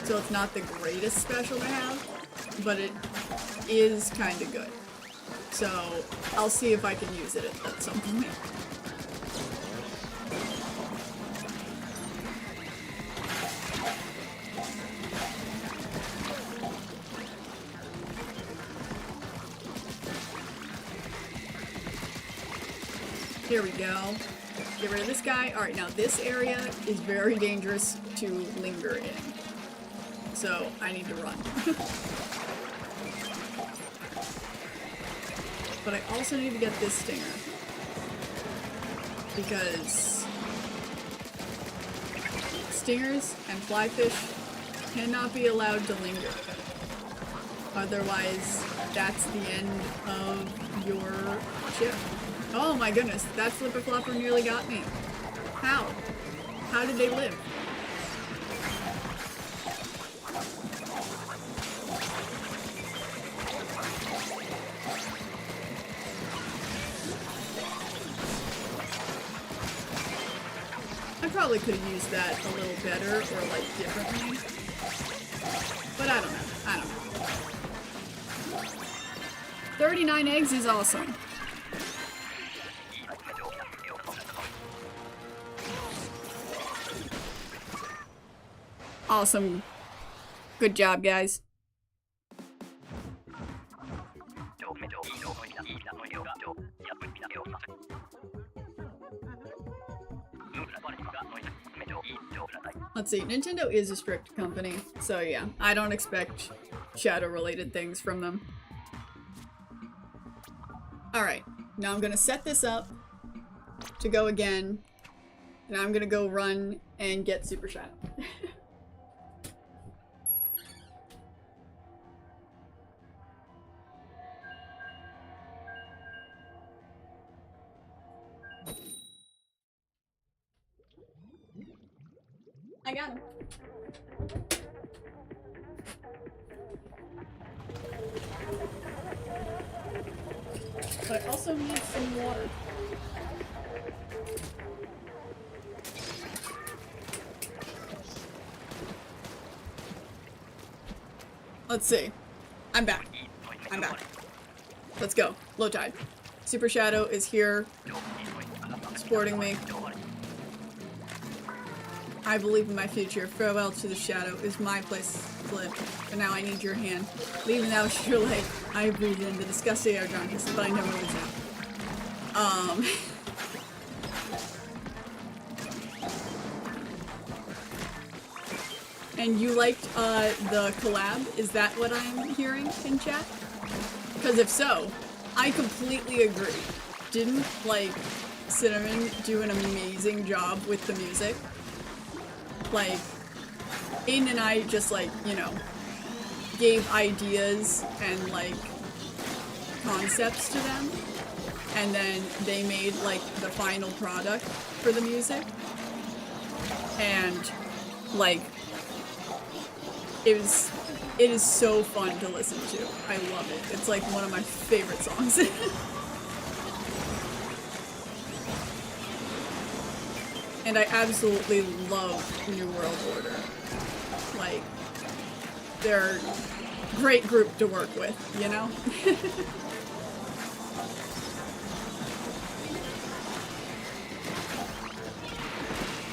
So it's not the greatest special to have, but it is kind of good. So I'll see if I can use it at some point. Here we go. Get rid of this guy. Alright, now this area is very dangerous to linger in. So I need to run. But I also need to get this stinger. Because stingers and flyfish cannot be allowed to linger. Otherwise, that's the end of your ship. Oh my goodness, that flipper flopper nearly got me. How? How did they live? I probably could have used that a little better or like differently. But I don't know. I don't know. 39 eggs is awesome. Awesome. Good job, guys. Let's see, Nintendo is a strict company, so yeah, I don't expect shadow-related things from them. Alright, now I'm gonna set this up to go again, and I'm gonna go run and get Super Shadow. I got him. But I also need some water. Let's see. I'm back. I'm back. Let's go. Low tide. Super Shadow is here, supporting me. I believe in my future. Farewell to the shadow is my place to live. But now I need your hand. Leaving thou your leg. I breathe in the disgusting air drunkness, but I never lose out. And you liked the collab? Is that what I'm hearing in chat? Because if so, I completely agree. Didn't like Cinnamon do an amazing job with the music? Like, Aiden and I just like, you know, gave ideas and like concepts to them, and then they made like the final product for the music, and like it is so fun to listen to. I love it. It's like one of my favorite songs. And I absolutely love New World Order. Like, they're a great group to work with, you know?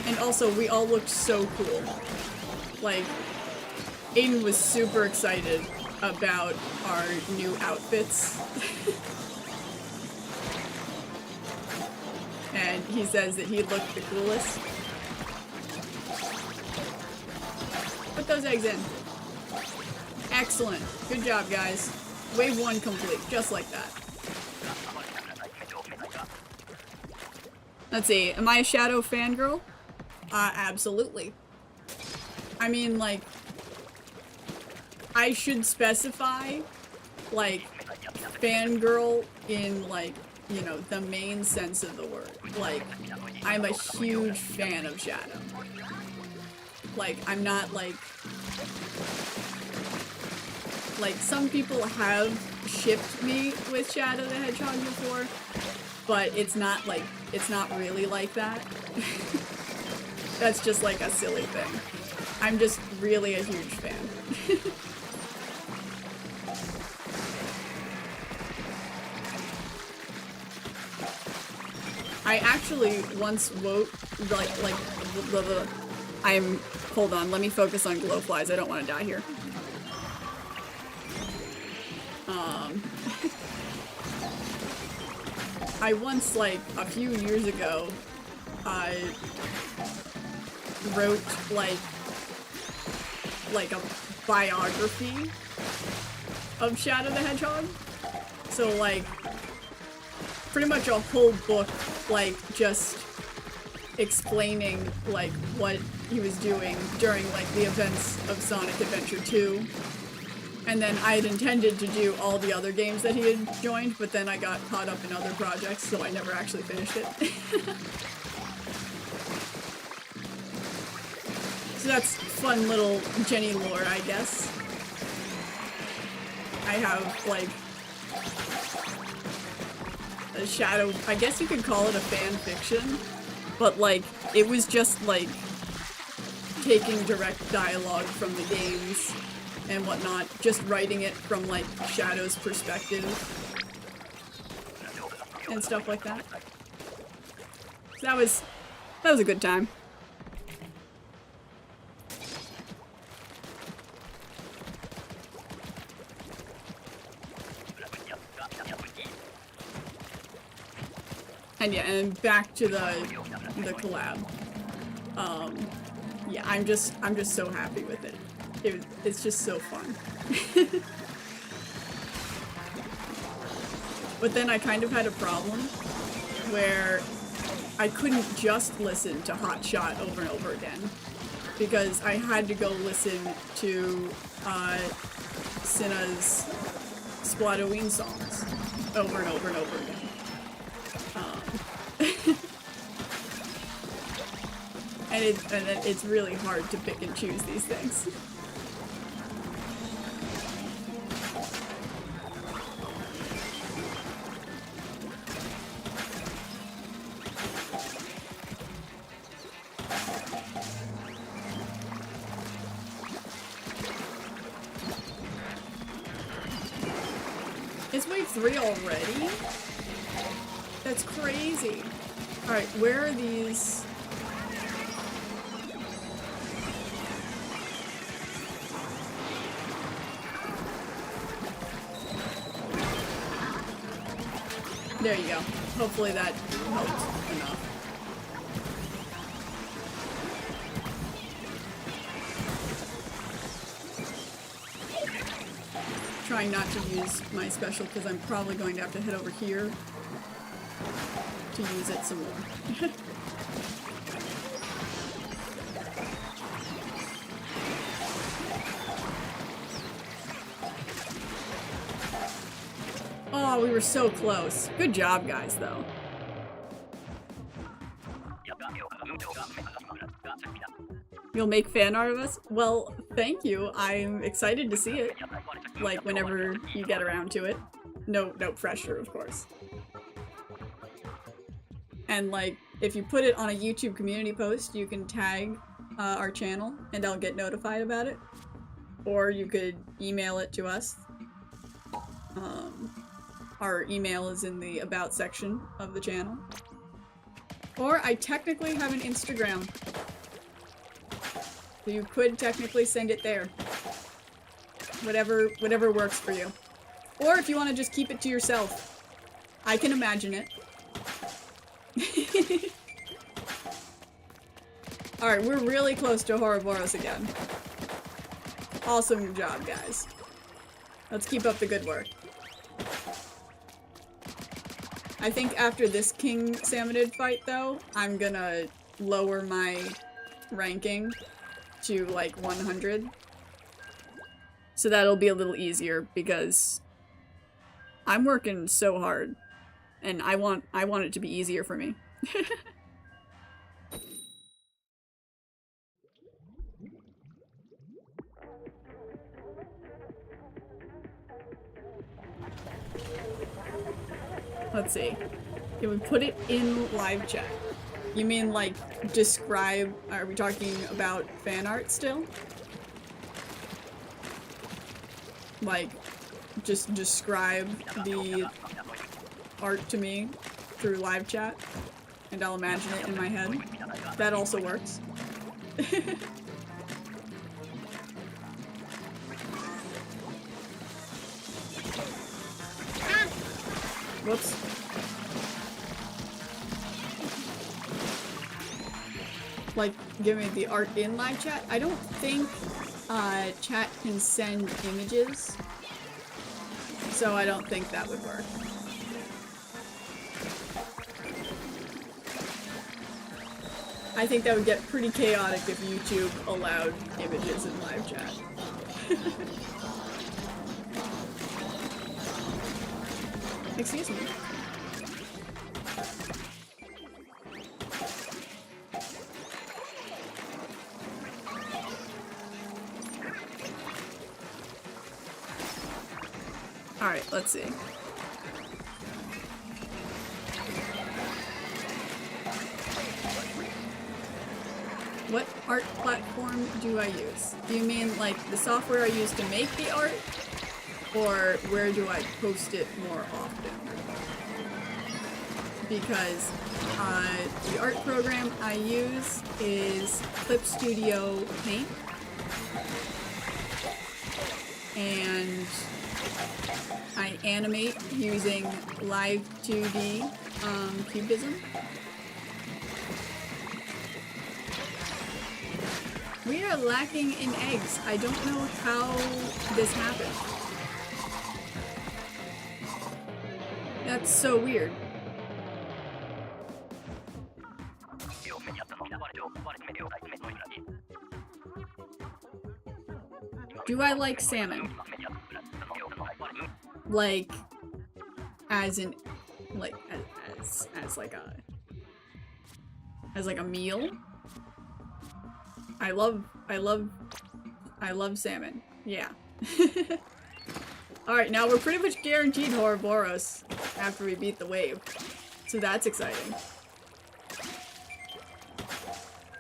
And also, we all looked so cool. Like, Aiden was super excited about our new outfits. And he says that he looked the coolest. Put those eggs in. Excellent. Good job, guys. Wave 1 complete, just like that. Let's see, am I a Shadow fangirl? Absolutely. I mean, like, I should specify like, fangirl in, like, you know, the main sense of the word. Like, I'm a huge fan of Shadow. Like, I'm not, like, some people have shipped me with Shadow the Hedgehog before, but it's not, like, it's not really like that. That's just, like, a silly thing. I'm just really a huge fan. I actually once wrote, hold on, let me focus on glowflies, I don't want to die here. I once, like, a few years ago, I wrote, like a biography of Shadow the Hedgehog. So, like, pretty much a whole book, like, just explaining, like, what he was doing during, like, the events of Sonic Adventure 2. And then I had intended to do all the other games that he had joined, but then I got caught up in other projects, so I never actually finished it. So that's fun little Jenny lore, I guess. I have, like, a Shadow, I guess you could call it a fan fiction, but, like, it was just, like, taking direct dialogue from the games and whatnot, just writing it from, like, Shadow's perspective and stuff like that. So that was a good time. And yeah, and back to the collab. Yeah, I'm just so happy with it. It's just so fun. But then I kind of had a problem where I couldn't just listen to Hot Shot over and over again, because I had to go listen to Cinna's Splatoween songs over and over and over again. And it's really hard to pick and choose these things. It's wave 3 already? That's crazy. Alright, where are these? There you go. Hopefully that helped enough. Trying not to use my special because I'm probably going to have to head over here to use it some more. Oh, we were so close. Good job, guys, though. You'll make fan art of us? Well, thank you. I'm excited to see it. Like, whenever you get around to it. No pressure, of course. And, like, if you put it on a YouTube community post, you can tag our channel, and I'll get notified about it. Or you could email it to us. Our email is in the About section of the channel. Or I technically have an Instagram. So you could technically send it there. Whatever works for you. Or if you want to just keep it to yourself. I can imagine it. Alright, we're really close to 𝘗𝘰𝘭 again. Awesome job, guys. Let's keep up the good work. I think after this King Salmonid fight, though, I'm gonna lower my ranking to, like, 100. So that'll be a little easier, because I'm working so hard, and I want it to be easier for me. Let's see. Can we put it in live chat? You mean like describe, are we talking about fan art still? Like just describe the art to me through live chat and I'll imagine it in my head. That also works. Whoops. Like, give me the art in live chat? I don't think chat can send images, so I don't think that would work. I think that would get pretty chaotic if YouTube allowed images in live chat. Excuse me. Alright, let's see. What art platform do I use? Do you mean like the software I use to make the art? Or where do I post it more often? Because the art program I use is Clip Studio Paint. And I animate using Live 2D Cubism. We are lacking in eggs. I don't know how this happened. That's so weird. Do I like salmon? Like, as in, like, as like a meal? I love salmon. Yeah. Alright, now we're pretty much guaranteed 𝘗𝘰𝘭 after we beat the wave. So that's exciting.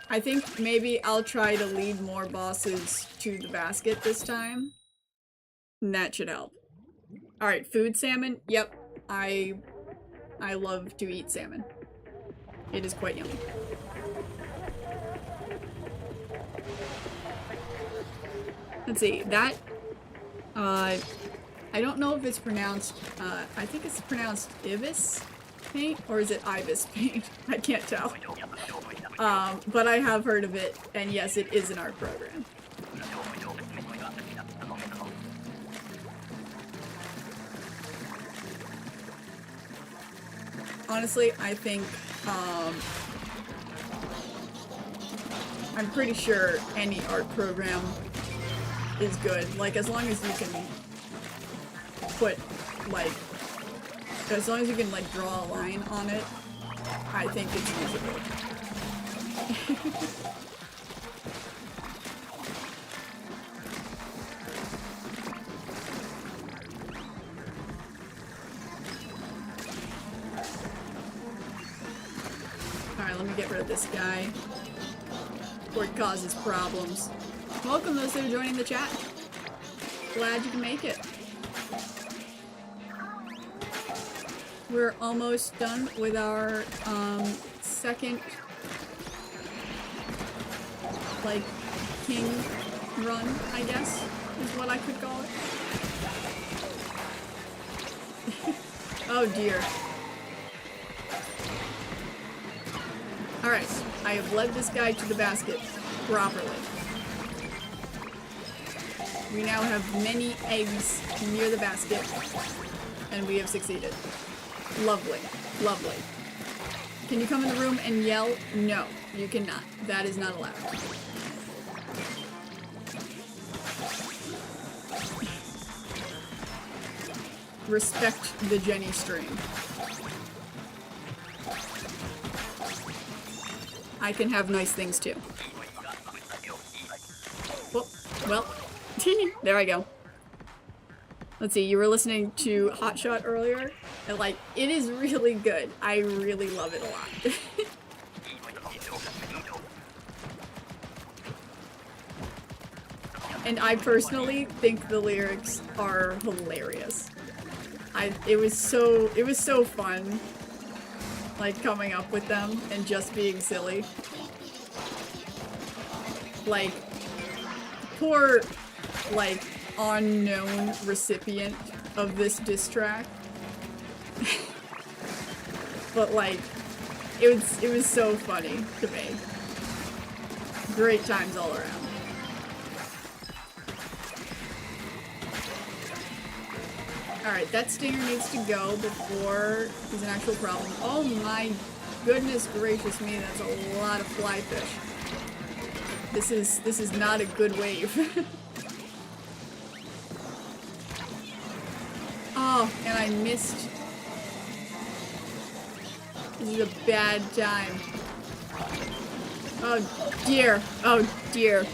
I think maybe I'll try to lead more bosses to the basket this time. And that should help. Alright, food salmon. Yep. I love to eat salmon. It is quite yummy. Let's see, that, I don't know if it's pronounced, I think it's pronounced ibis paint, or is it ibis paint? I can't tell. But I have heard of it, and yes, it is an art program. Honestly, I think, I'm pretty sure any art program is good. Like, as long as you can put, like, as long as you can, like, draw a line on it, I think it's usable. Alright, let me get rid of this guy before it causes problems. Welcome those that are joining the chat. Glad you can make it. We're almost done with our second like king run, I guess, is what I could call it. Oh dear. Alright, I have led this guy to the basket properly. We now have many eggs near the basket, and we have succeeded. Lovely. Lovely. Can you come in the room and yell? No, you cannot. That is not allowed. respect the Jenny stream. I can have nice things too. Oh, well, there I go. Let's see, you were listening to Hot Shot earlier, and like, it is really good. I really love it a lot. And I personally think the lyrics are hilarious. It was so fun, like, coming up with them and just being silly. Like, poor, like, unknown recipient of this diss track. But like, it was so funny to me. Great times all around. Alright, that stinger needs to go before there's an actual problem. Oh my goodness gracious me, that's a lot of fly fish. This is not a good wave. Oh, and I missed. This is a bad time. Oh dear. Oh dear.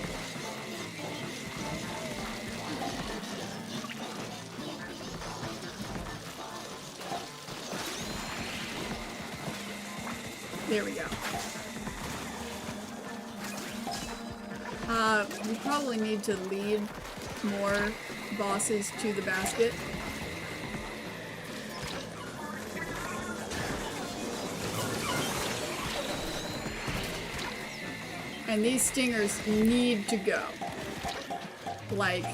There we go. We probably need to lead more bosses to the basket. And these stingers need to go. Like,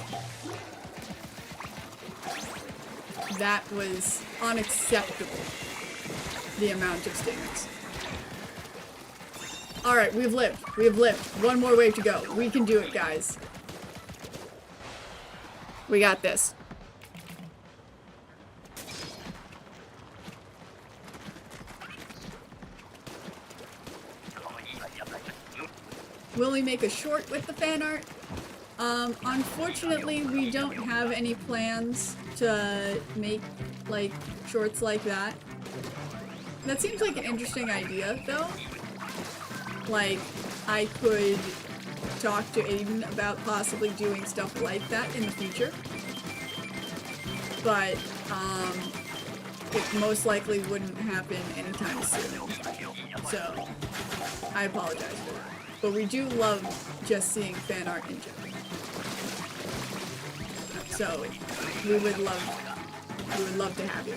that was unacceptable, the amount of stingers. Alright, we've lived. We have lived. One more wave to go. We can do it, guys. We got this. Will we make a short with the fan art? Unfortunately, we don't have any plans to make, like, shorts like that. That seems like an interesting idea, though. Like, I could talk to Aiden about possibly doing stuff like that in the future. But, it most likely wouldn't happen anytime soon. So, I apologize for that. But we do love just seeing fan art in general. So, we would love to have you.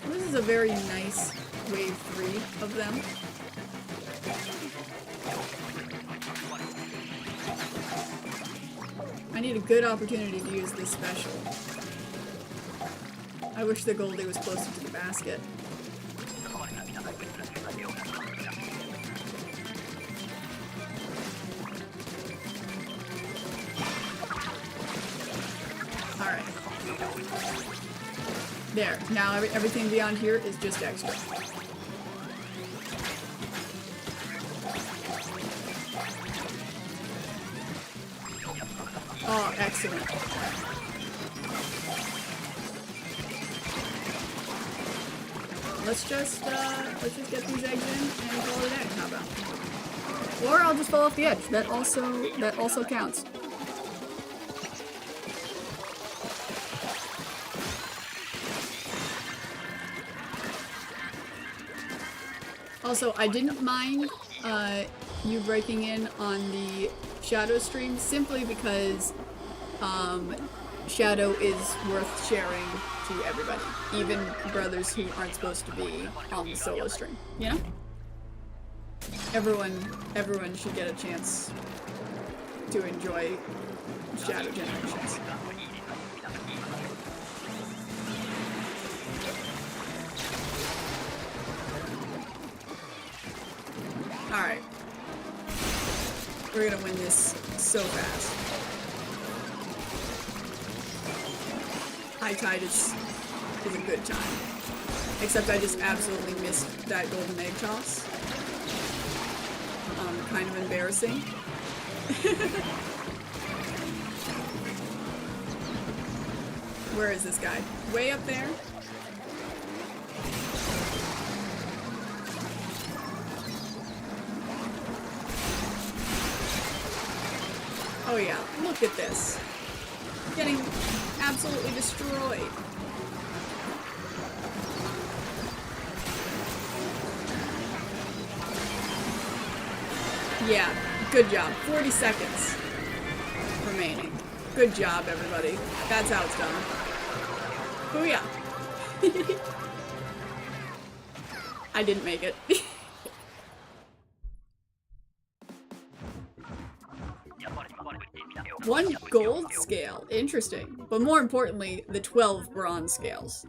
This is a very nice wave 3 of them. I need a good opportunity to use this special. I wish the Goldie was closer to the basket. Alright. There. Now everything beyond here is just extra. Oh, excellent. Let's just get these eggs in and call it a day. How about? Or I'll just fall off the edge. That also counts. Also, I didn't mind you breaking in on the Shadow stream simply because Shadow is worth sharing to everybody, even brothers who aren't supposed to be on the solo stream, you know? Everyone should get a chance to enjoy Shadow Generations. Alright. We're gonna win this so fast. High Tide is a good time. Except I just absolutely missed that golden egg toss. Kind of embarrassing. Where is this guy? Way up there? Oh yeah, look at this. Getting absolutely destroyed. Yeah, good job. 40 seconds remaining. Good job, everybody. That's how it's done. Booyah! I didn't make it. One gold scale. Interesting. But more importantly, the 12 bronze scales.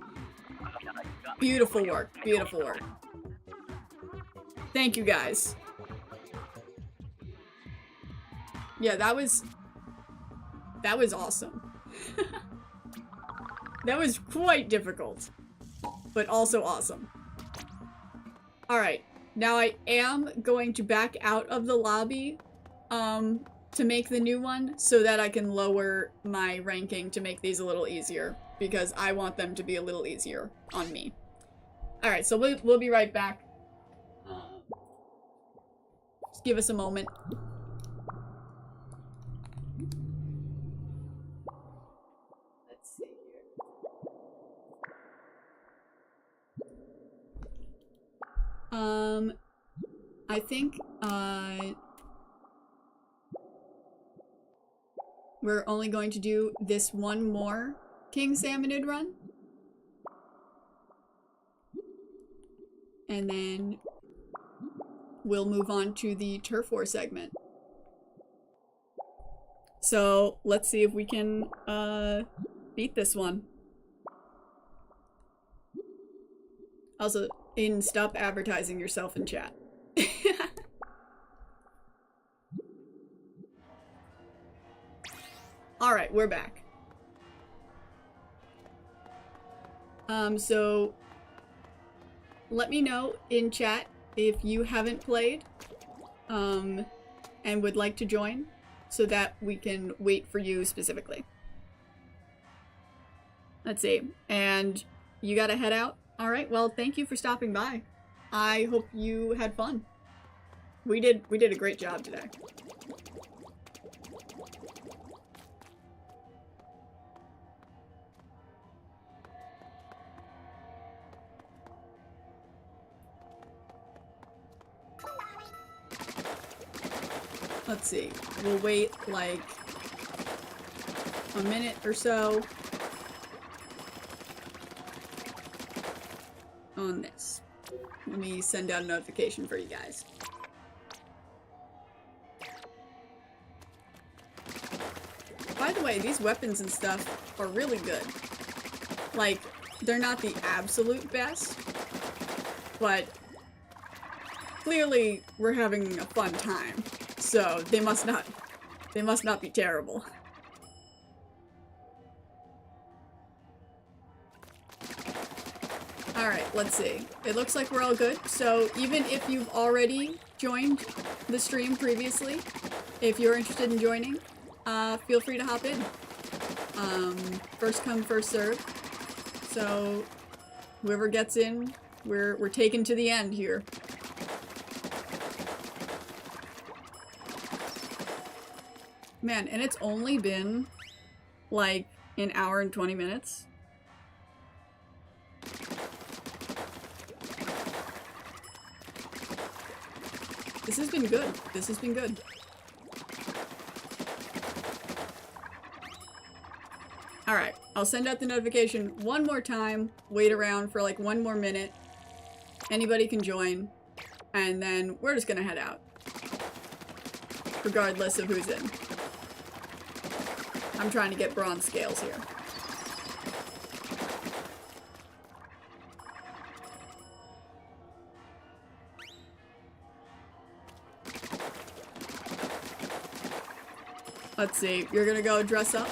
Beautiful work. Beautiful work. Thank you, guys. Yeah, that was awesome. That was quite difficult, but also awesome. Alright, now I am going to back out of the lobby to make the new one so that I can lower my ranking to make these a little easier, because I want them to be a little easier on me. Alright, so we'll be right back. Just give us a moment. I think, we're only going to do this one more King Salmonid run. And then we'll move on to the Turf War segment. So, let's see if we can, beat this one. Also, Aiden, stop advertising yourself in chat. Alright, we're back. So let me know in chat if you haven't played, and would like to join, so that we can wait for you specifically. Let's see. And you gotta head out? Alright, well, thank you for stopping by. I hope you had fun. We did a great job today. Let's see. We'll wait like a minute or so on this. Let me send out a notification for you guys. By the way, these weapons and stuff are really good. Like, they're not the absolute best, but clearly we're having a fun time. So they must not be terrible. Alright, let's see. It looks like we're all good. So even if you've already joined the stream previously, if you're interested in joining, feel free to hop in. First come, first serve. So whoever gets in, we're taken to the end here. Man, and it's only been like an hour and 20 minutes. This has been good. This has been good. Alright, I'll send out the notification one more time, wait around for like one more minute. Anybody can join, and then we're just gonna head out. Regardless of who's in. I'm trying to get bronze scales here. Let's see, you're gonna go dress up.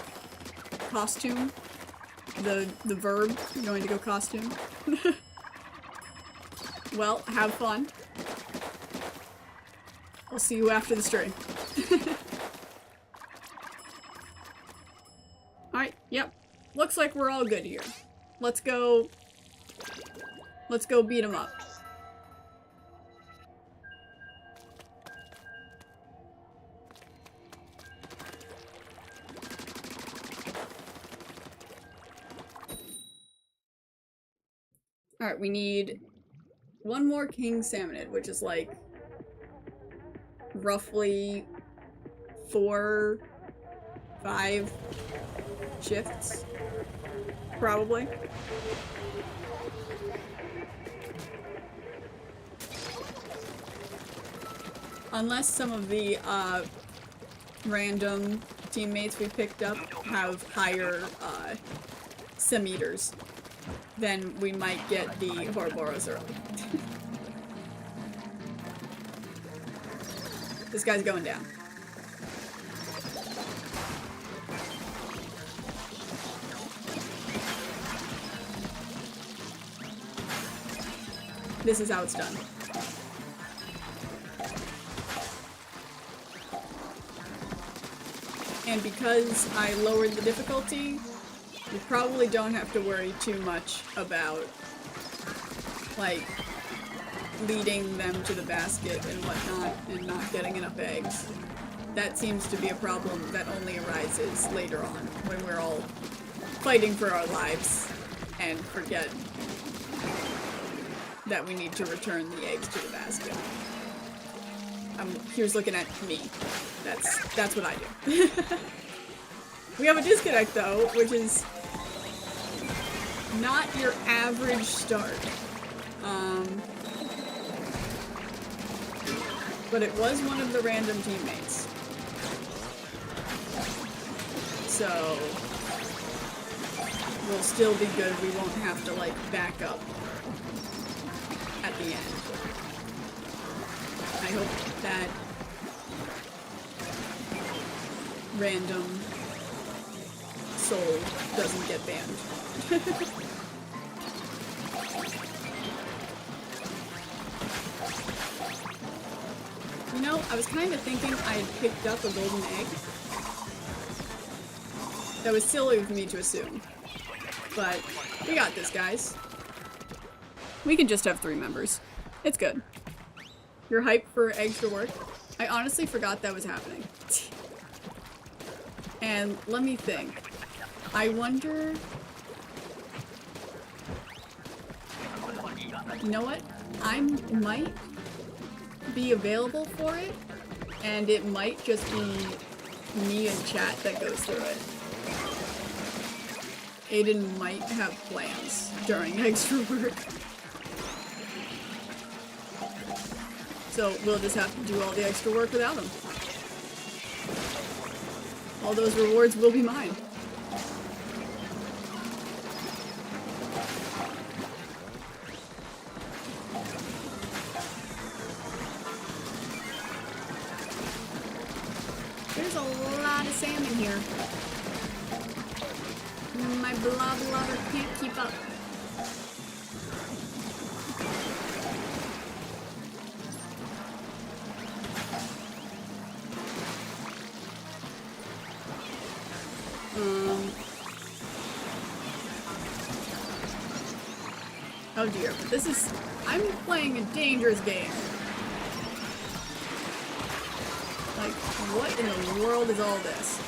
Costume. The verb, you're going to go costume. Well, have fun. I'll see you after the stream. Alright, yep. Looks like we're all good here. Let's go beat him up. Alright, we need one more King Salmonid, which is like roughly 4, 5 shifts, probably. Unless some of the random teammates we picked up have higher 𝘗𝘰𝘰𝘭, then we might get the 𝘗𝘰𝘰𝘭s early. This guy's going down. This is how it's done. And because I lowered the difficulty, you probably don't have to worry too much about, like, leading them to the basket and whatnot and not getting enough eggs. That seems to be a problem that only arises later on, when we're all fighting for our lives and forget that we need to return the eggs to the basket. Here's looking at me. That's what I do. We have a disconnect though, which is not your average start. But it was one of the random teammates. So we'll still be good. We won't have to like back up at the end. I hope that random soul doesn't get banned. You know, I was kind of thinking I had picked up a golden egg. That was silly of me to assume. But we got this, guys. We can just have 3 members. It's good. You're hyped for eggs for work? I honestly forgot that was happening. And let me think. I wonder... You know what? I might be available for it, and it might just be me and chat that goes through it. Aiden might have plans during extra work. So we'll just have to do all the extra work without him. All those rewards will be mine. There's a lot of salmon here. My blobber can't keep up. Oh dear, but this is... I'm playing a dangerous game. Like, what in the world is all this?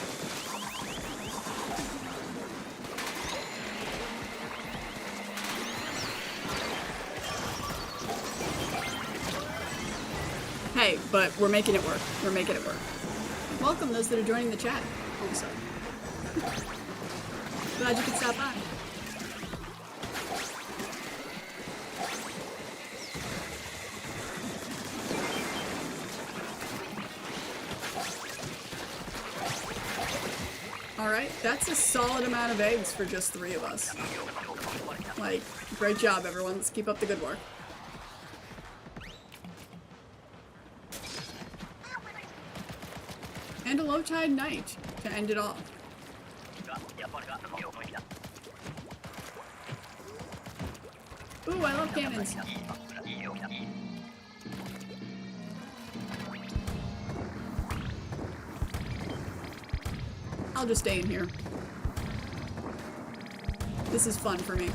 Hey, but we're making it work. We're making it work. Welcome those that are joining the chat also. Glad you could stop by. Alright, that's a solid amount of eggs for just 3 of us. Like, great job everyone, let's keep up the good work. And a low tide night to end it off. Ooh, I love cannons. I'll just stay in here. This is fun for me.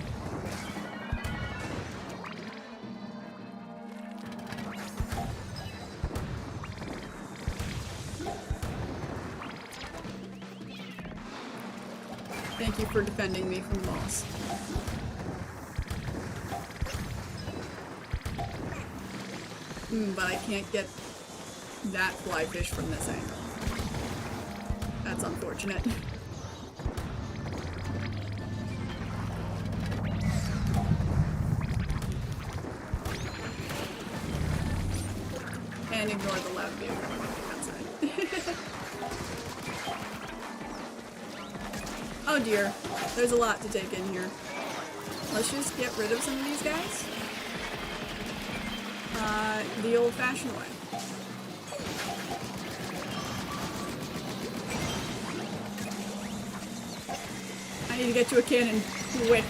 Thank you for defending me from the boss. But I can't get that fly fish from this angle. That's unfortunate. And ignore the loud vehicle outside. Oh dear, there's a lot to take in here. Let's just get rid of some of these guys. The old-fashioned way. I need to get to a cannon quick.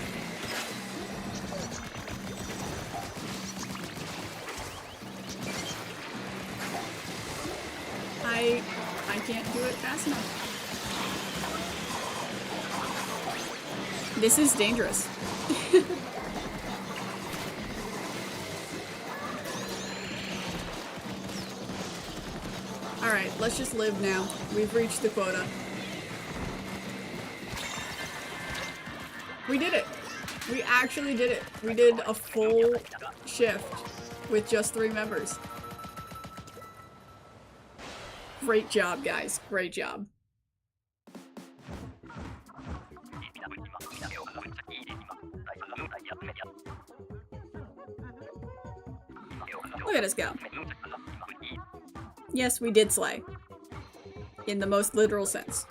I can't do it fast enough. This is dangerous. Alright, let's just live now. We've reached the quota. We did it! We actually did it! We did a full shift with just 3 members. Great job, guys. Great job. Look at us go. Yes, we did slay. In the most literal sense.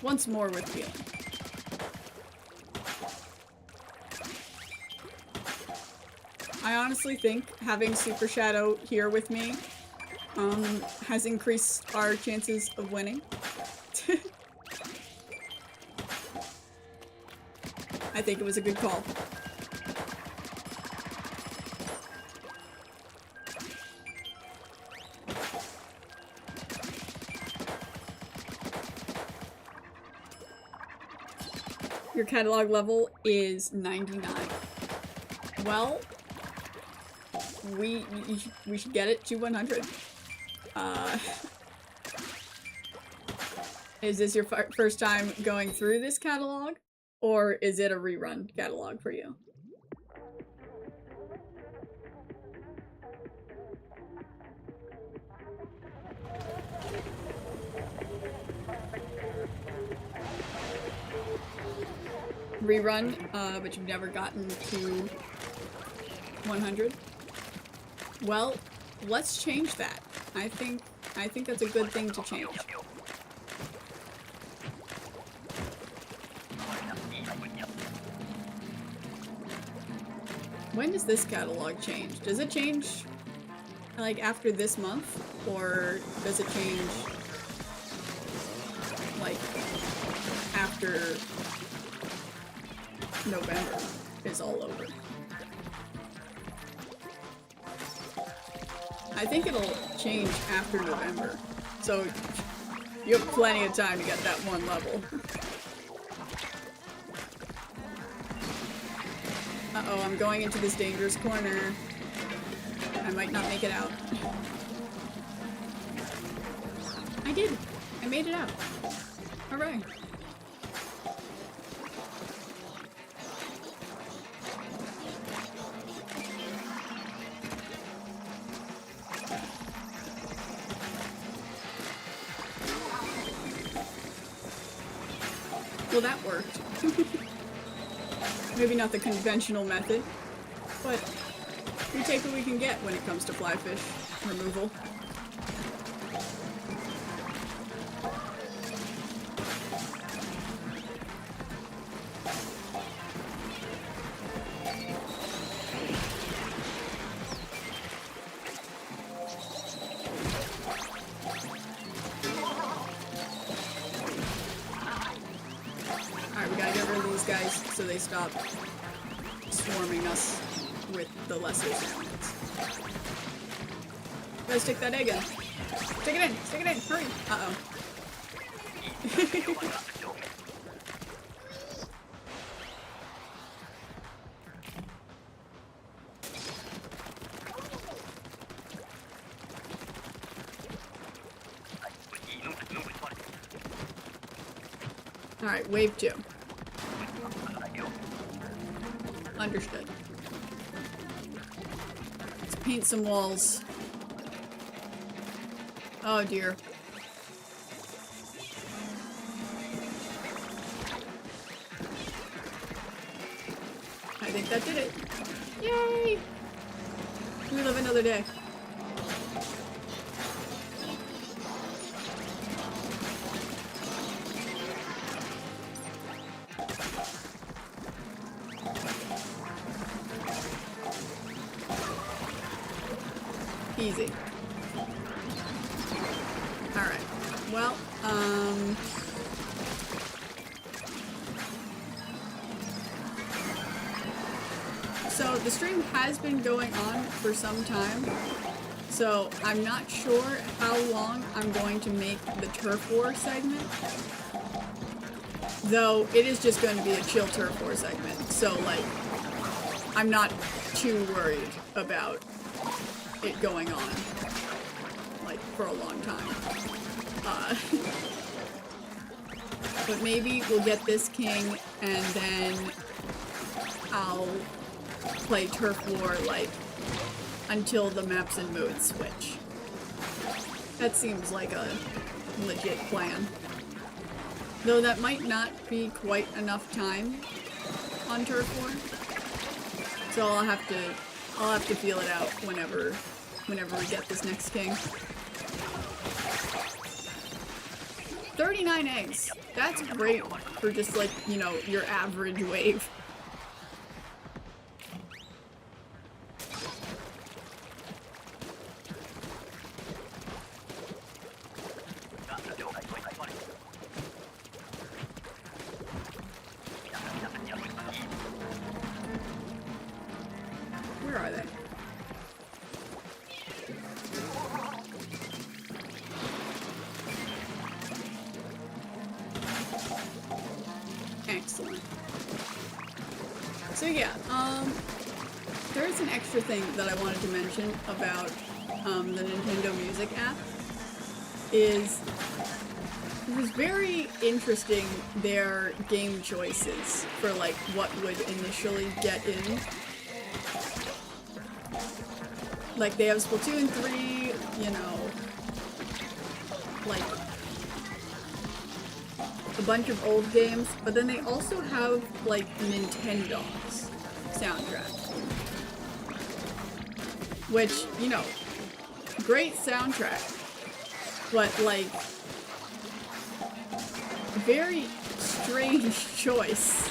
Once more with feeling. I honestly think having Super Shadow here with me has increased our chances of winning. I think it was a good call. Your catalog level is 99. Well, we should get it to 100. Is this your first time going through this catalog? Or is it a rerun catalog for you? Rerun, but you've never gotten to 100? Well, let's change that. I think that's a good thing to change. When does this catalog change? Does it change, like, after this month? Or does it change, like, after November is all over? I think it'll change after November. So, you have plenty of time to get that one level. Uh-oh, I'm going into this dangerous corner. I might not make it out. I did! I made it out. Hooray. Well, that worked. Maybe not the conventional method, but we take what we can get when it comes to fly fish removal. Alright, we gotta get rid of these guys so they stop swarming us with the lesser salmonids. Let's take that egg in. Stick it in! Stick it in! Hurry! Uh-oh. Alright, wave 2. Understood. Let's paint some walls. Oh dear. I think that did it. Yay! We live another day. Easy. Alright. Well, so the stream has been going on for some time, so I'm not sure how long I'm going to make the turf war segment, though it is just going to be a chill turf war segment, so like, I'm not too worried about it going on, like, for a long time. But maybe we'll get this king, and then I'll play Turf War, like, until the maps and modes switch. That seems like a legit plan. Though that might not be quite enough time on Turf War. So I'll have to feel it out whenever we get this next king. 39 eggs. That's great for just like, you know, your average wave. Where are they? Excellent. So yeah, there's an extra thing that I wanted to mention about the Nintendo Music app. It was very interesting, their game choices for like what would initially get in. Like they have Splatoon 3, you know, like a bunch of old games, but then they also have like Nintendo's soundtrack, which, you know, great soundtrack, but like very strange choice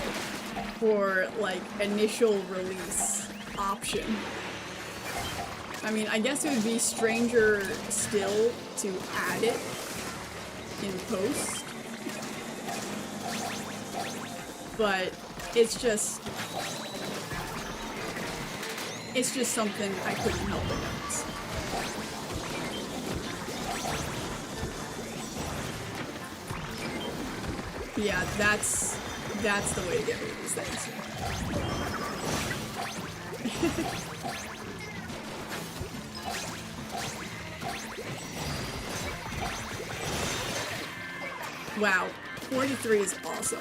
for like initial release option. I mean, I guess it would be stranger still to add it in post. But it's just something I couldn't help but notice. Yeah, that's the way to get rid of these things. Wow, 43 is awesome.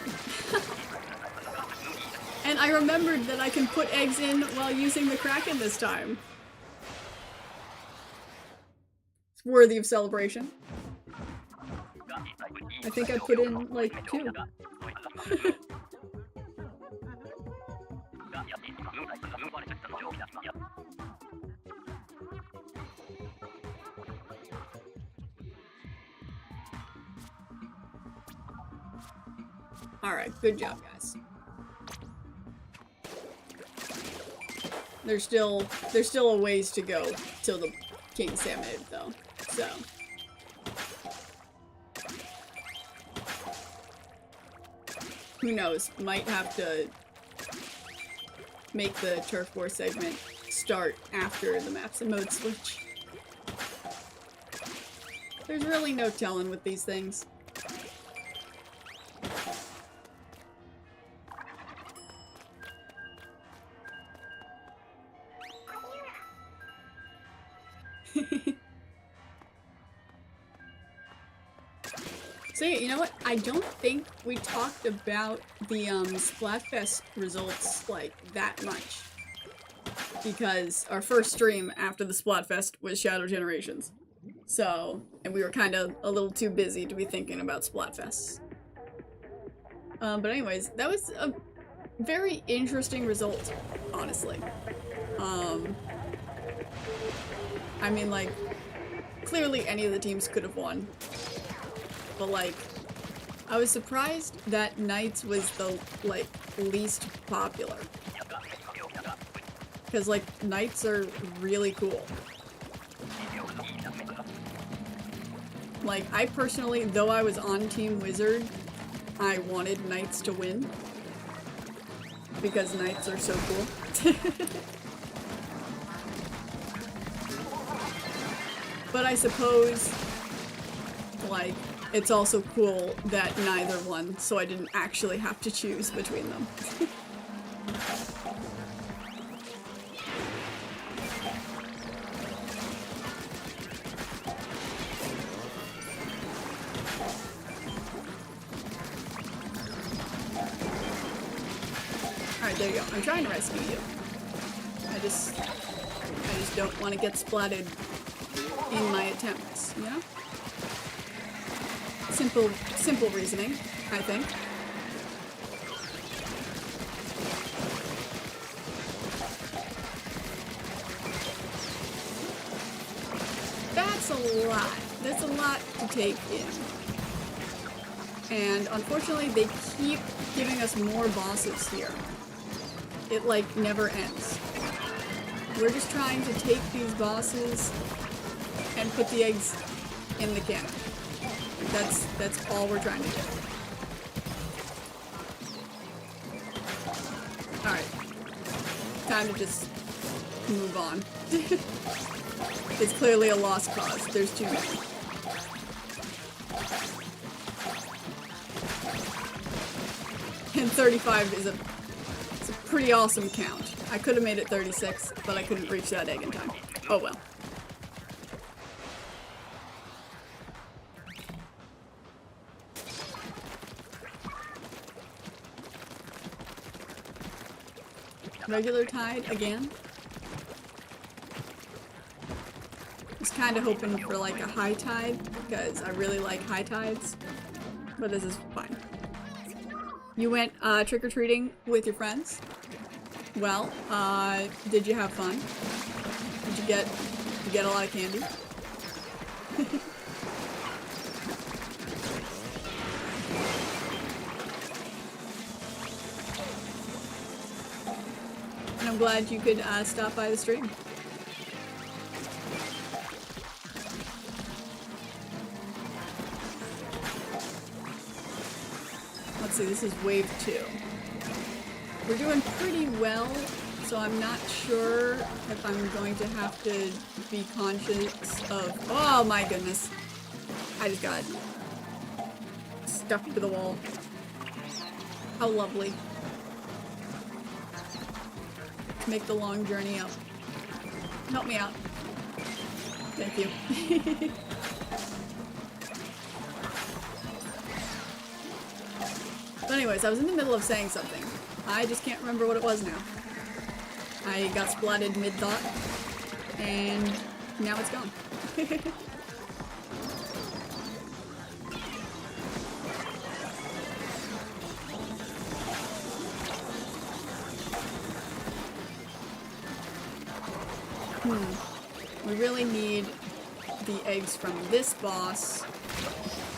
And I remembered that I can put eggs in while using the Kraken this time. It's worthy of celebration. I think I put in, like, 2. Alright, good job, guys. There's still a ways to go till the King Salmonid, though, so. Who knows, might have to make the Turf War segment start after the maps and modes switch. There's really no telling with these things. So yeah, you know what? I don't think we talked about the Splatfest results like that much. Because our first stream after the Splatfest was Shadow Generations. So, and we were kind of a little too busy to be thinking about Splatfests. But anyways, that was a very interesting result, honestly. I mean, like, clearly any of the teams could have won. But, like, I was surprised that Knights was the, like, least popular. Because, like, Knights are really cool. Like, I personally, though I was on Team Wizard, I wanted Knights to win. Because Knights are so cool. But I suppose, like, it's also cool that neither won, so I didn't actually have to choose between them. Alright, there you go. I'm trying to rescue you. I just don't want to get splatted in my attempts, you know? Simple reasoning, I think. That's a lot. That's a lot to take in. And unfortunately, they keep giving us more bosses here. It, like, never ends. We're just trying to take these bosses and put the eggs in the cannon. That's all we're trying to do. Alright. Time to just move on. It's clearly a lost cause. There's too many. And 35 is a pretty awesome count. I could have made it 36, but I couldn't reach that egg in time. Oh well. Regular tide again. I was kind of hoping for like a high tide because I really like high tides, but this is fine. You went trick-or-treating with your friends? Well, did you have fun? Did you get a lot of candy? And I'm glad you could stop by the stream. Let's see, this is wave 2. We're doing pretty well, so I'm not sure if I'm going to have to be conscious of... Oh my goodness. I just got stuck to the wall. How lovely. To make the long journey up. Help me out. Thank you. But anyways, I was in the middle of saying something. I just can't remember what it was now. I got splatted mid-thought, and now it's gone. We really need the eggs from this boss.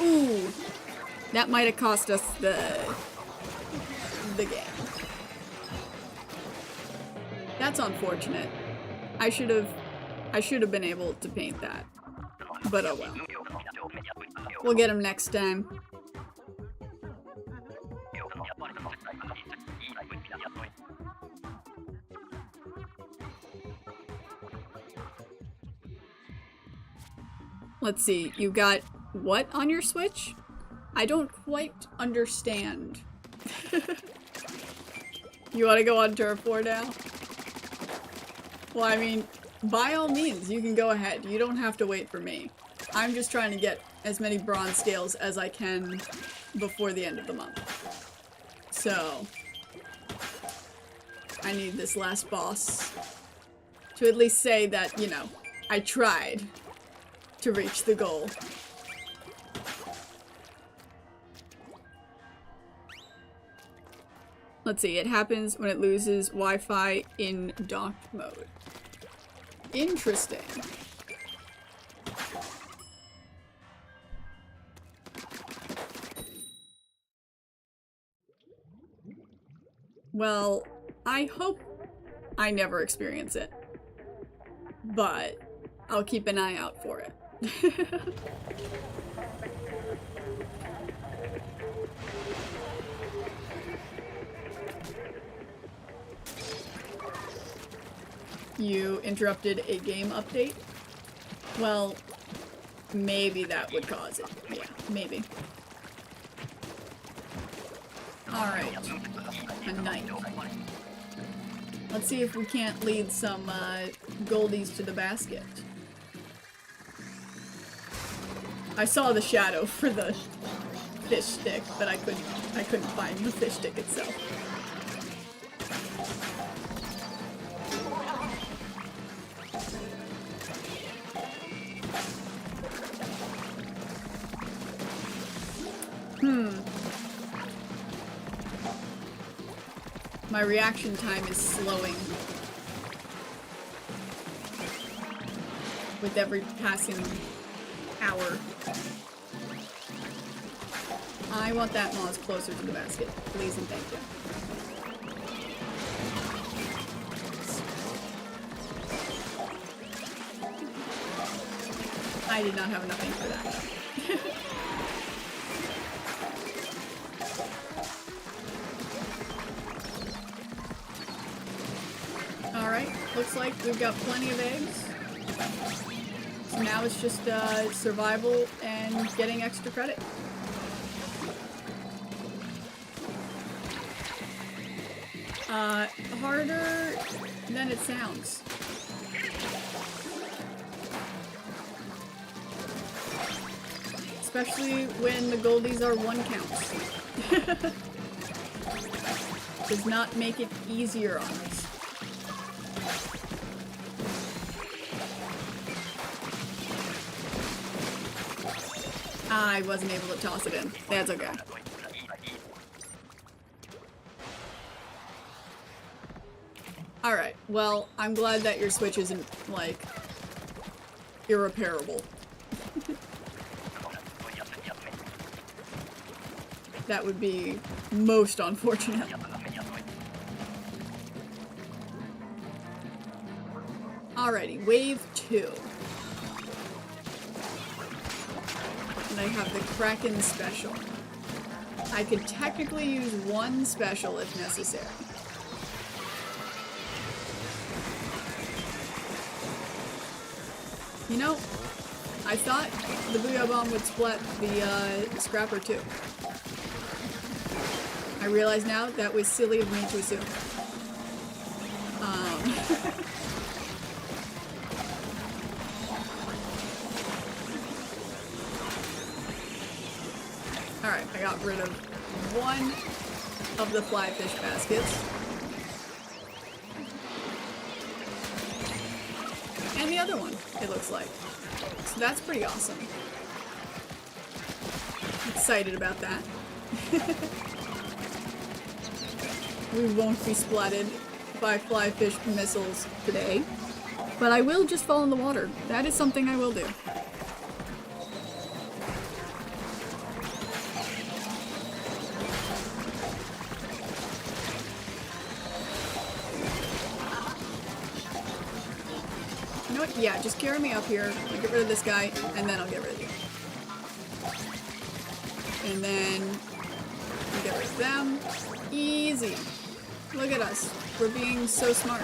Ooh! That might have cost us the game. That's unfortunate. I should have been able to paint that. But oh well. We'll get him next time. Let's see, you got what on your Switch? I don't quite understand. You want to go on Turf War now? Well, I mean, by all means, you can go ahead. You don't have to wait for me. I'm just trying to get as many bronze scales as I can before the end of the month. So, I need this last boss to at least say that, you know, I tried to reach the goal. Let's see, it happens when it loses Wi-Fi in docked mode. Interesting. Well, I hope I never experience it, but I'll keep an eye out for it. You interrupted a game update? Well, maybe that would cause it. Yeah, maybe. Alright. A knight. Let's see if we can't lead some goldies to the basket. I saw the shadow for the fish stick, but I couldn't find the fish stick itself. My reaction time is slowing with every passing hour. I want that moss closer to the basket, please and thank you. I did not have enough ink for that. Alright, looks like we've got plenty of eggs. So now it's just survival and getting extra credit. Harder than it sounds. Especially when the goldies are one counts. Does not make it easier on us. I wasn't able to toss it in. That's okay. Alright, well, I'm glad that your Switch isn't, like, irreparable. That would be most unfortunate. Alrighty, wave 2. And I have the Kraken special. I could technically use one special if necessary. You know, I thought the Booyah Bomb would splat the Scrapper too. I realize now that was silly of me to assume. Alright, I got rid of one of the fly fish baskets. And the other one, it looks like. So that's pretty awesome. Excited about that. We won't be splatted by fly fish missiles today. But I will just fall in the water. That is something I will do. You know what? Yeah, just carry me up here. I'll get rid of this guy, and then I'll get rid of you. And then I'll get rid of them. Easy. Look at us. We're being so smart.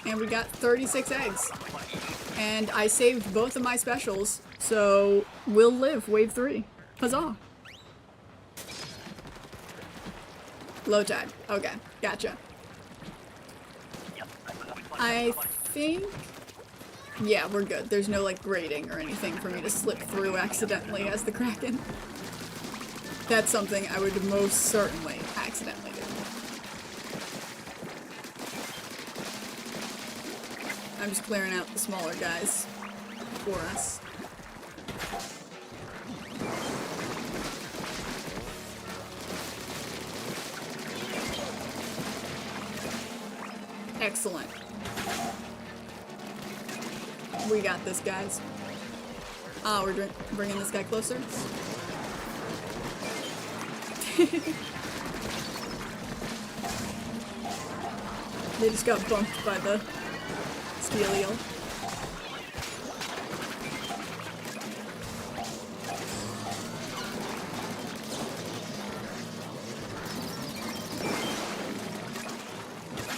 And we got 36 eggs. And I saved both of my specials, so we'll live wave 3. Huzzah! Low tide. Okay, gotcha. I think... yeah, we're good. There's no, like, grating or anything for me to slip through accidentally as the Kraken. That's something I would most certainly accidentally do. I'm just clearing out the smaller guys for us. Excellent. We got this, guys. Ah, we're bringing this guy closer. They just got bumped by the steel eel.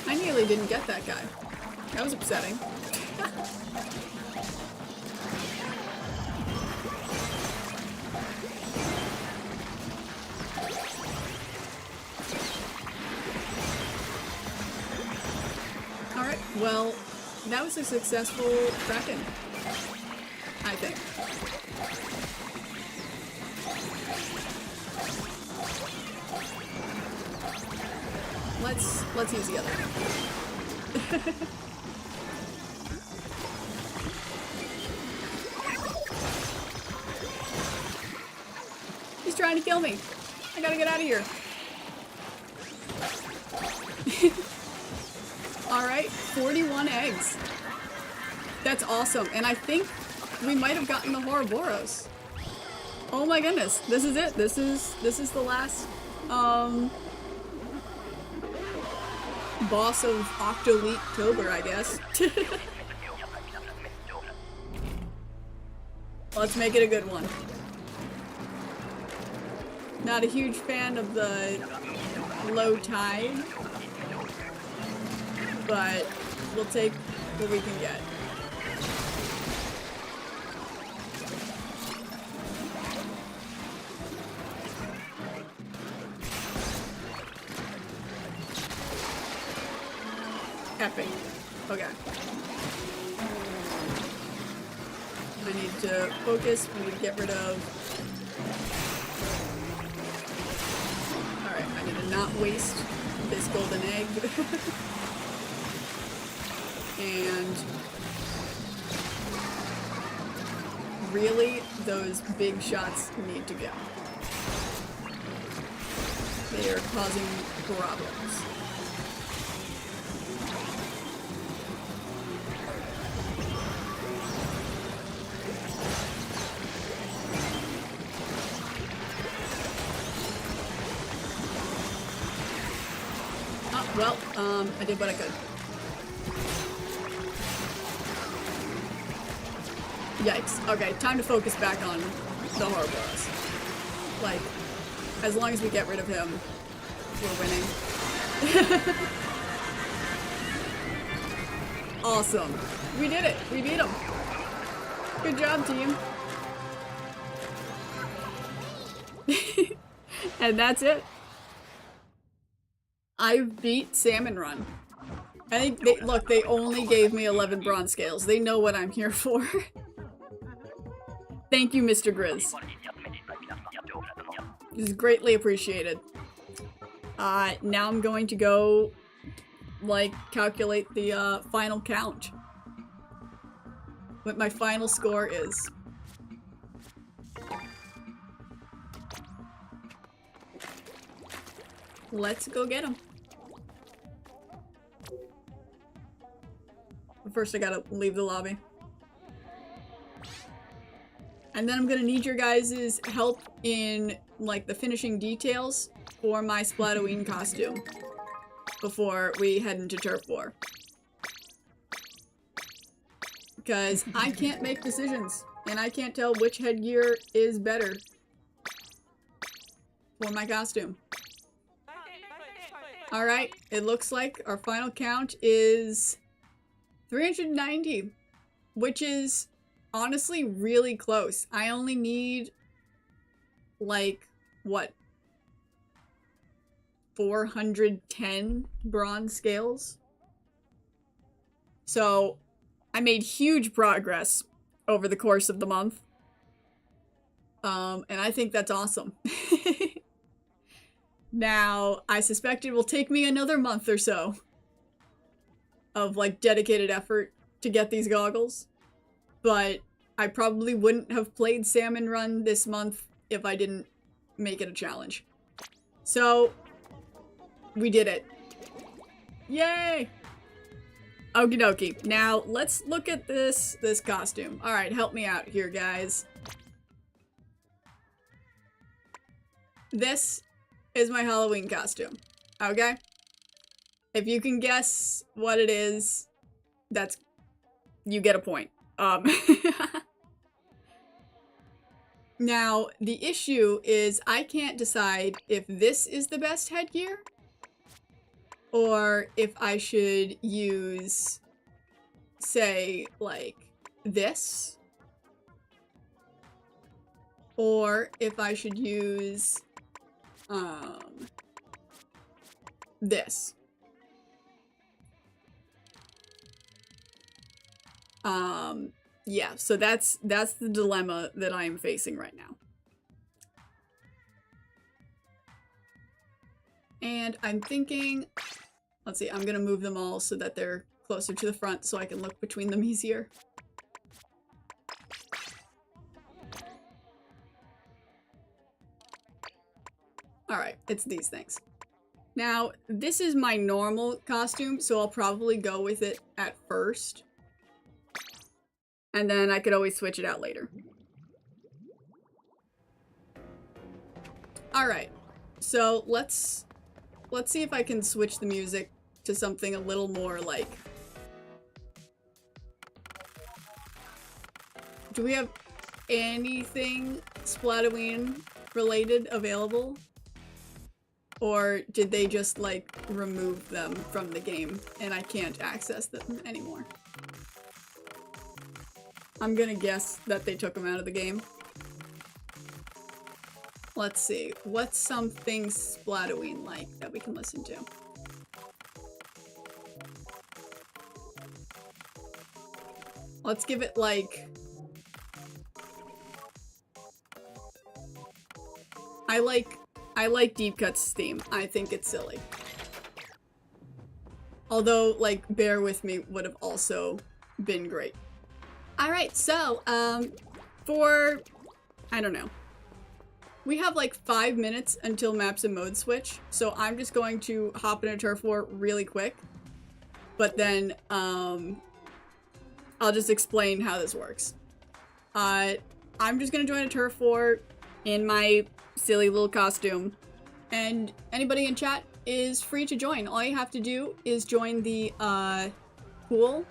I nearly didn't get that guy. That was upsetting. Alright, well, that was a successful Kraken, I think. Let's use the other one. He's trying to kill me. I gotta get out of here. Alright, 41 eggs. That's awesome. And I think we might have gotten the 𝘗𝘰𝘭. Oh my goodness. This is it. This is the last boss of Octoleet 𝘗𝘰𝘭, I guess. Let's make it a good one. Not a huge fan of the low tide, but we'll take what we can get. Epic. Okay. I need to focus. We need to get rid of... Alright, I need to not waste this golden egg. And... really, those big shots need to go. They are causing problems. Well, I did what I could. Yikes. Okay, time to focus back on the 𝘗𝘰𝘭. Like, as long as we get rid of him, we're winning. Awesome. We did it. We beat him. Good job, team. And that's it. I beat Salmon Run. I think they only gave me 11 bronze scales. They know what I'm here for. Thank you, Mr. Grizz. This is greatly appreciated. Now I'm going to go, like, calculate the final count. What my final score is. Let's go get him. But first I gotta leave the lobby. And then I'm gonna need your guys' help in, like, the finishing details for my Splatoween costume before we head into Turf War. Because I can't make decisions, and I can't tell which headgear is better for my costume. Alright, it looks like our final count is 390, which is honestly really close. I only need, like, what? 410 bronze scales? So, I made huge progress over the course of the month. And I think that's awesome. Now, I suspect it will take me another month or so of, like, dedicated effort to get these goggles. But I probably wouldn't have played Salmon Run this month if I didn't make it a challenge. So, we did it. Yay! Okie dokie. Now, let's look at this costume. Alright, help me out here, guys. This is my Halloween costume. Okay? If you can guess what it is, you get a point. Now, the issue is I can't decide if this is the best headgear or if I should use, say, like, this, or if I should use, this. Yeah, so that's the dilemma that I am facing right now. And I'm thinking, let's see, I'm gonna move them all so that they're closer to the front so I can look between them easier. Alright, it's these things. Now, this is my normal costume, so I'll probably go with it at first. And then I could always switch it out later. Alright, so let's see if I can switch the music to something a little more like... Do we have anything Splatoween related available? Or did they just, like, remove them from the game and I can't access them anymore? I'm gonna guess that they took them out of the game. Let's see. What's something Splatoween like that we can listen to? Let's give it, like... I like Deep Cut's theme. I think it's silly. Although, like, Bear With Me would have also been great. Alright, so, for... I don't know. We have like 5 minutes until maps and modes switch, so I'm just going to hop in a turf war really quick. But then, I'll just explain how this works. I'm just gonna join a turf war in my silly little costume, and anybody in chat is free to join. All you have to do is join the, pool,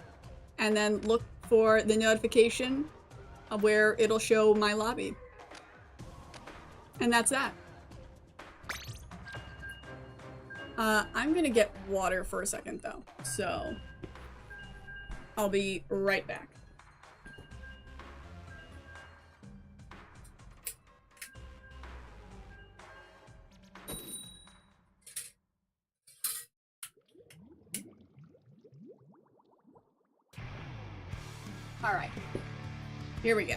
and then look for the notification of where it'll show my lobby. And that's that. I'm gonna get water for a second though, so I'll be right back. All right, here we go.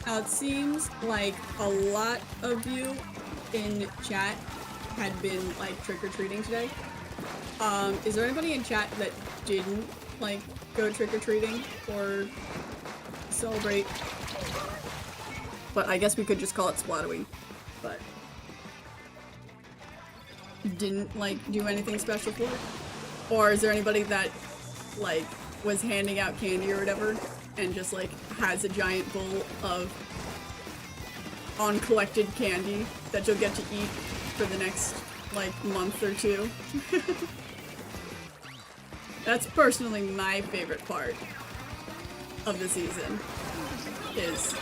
Now it seems like a lot of you in chat had been like trick-or-treating today. Is there anybody in chat that didn't like go trick-or-treating or celebrate? But I guess we could just call it Splatoween. But didn't like do anything special for it? Or is there anybody that like was handing out candy or whatever and just like has a giant bowl of uncollected candy that you'll get to eat for the next like month or two? That's personally my favorite part of the season is,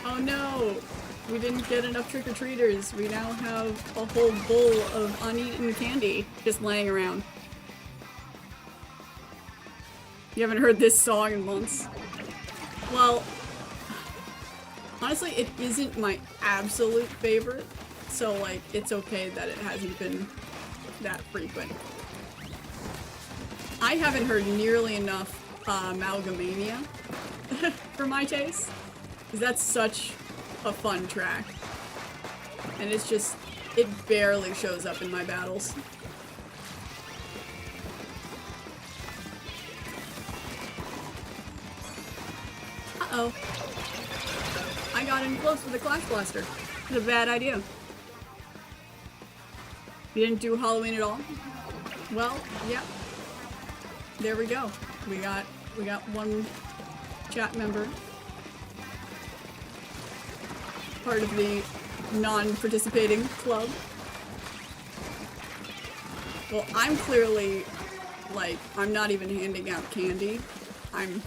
oh no, we didn't get enough trick-or-treaters. We now have a whole bowl of uneaten candy just laying around. You haven't heard this song in months. Well, honestly, it isn't my absolute favorite, so like, it's okay that it hasn't been that frequent. I haven't heard nearly enough 𝘗𝘰𝘰𝘭 for my taste, because that's such a fun track. And it's just, it barely shows up in my battles. Uh-oh. I got in close with a Clash Blaster. It's a bad idea. You didn't do Halloween at all? Well, yeah. There we go. We got one chat member. Part of the non-participating club. Well, I'm clearly, like, I'm not even handing out candy. I'm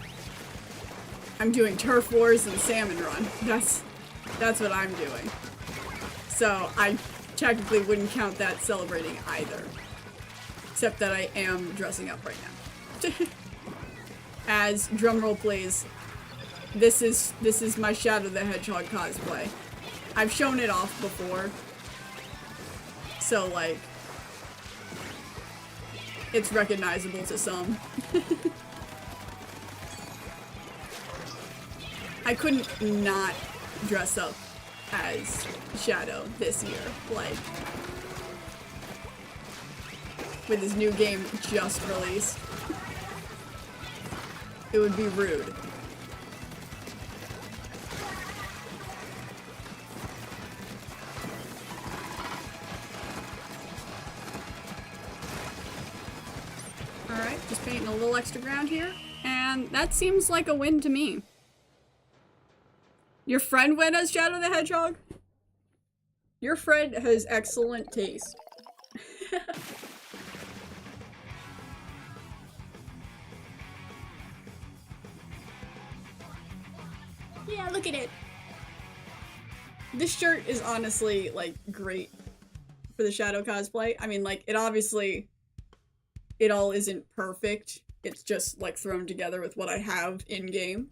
doing turf wars and salmon run. That's what I'm doing. So I technically wouldn't count that celebrating either. Except that I am dressing up right now. As drumroll please, this is my Shadow the Hedgehog cosplay. I've shown it off before. So like, it's recognizable to some. I couldn't not dress up as Shadow this year, like, with his new game just released. It would be rude. Alright, just painting a little extra ground here, and that seems like a win to me. Your friend went as Shadow the Hedgehog? Your friend has excellent taste. Yeah, look at it. This shirt is honestly, like, great for the Shadow cosplay. I mean, like, it obviously, it all isn't perfect. It's just, like, thrown together with what I have in-game.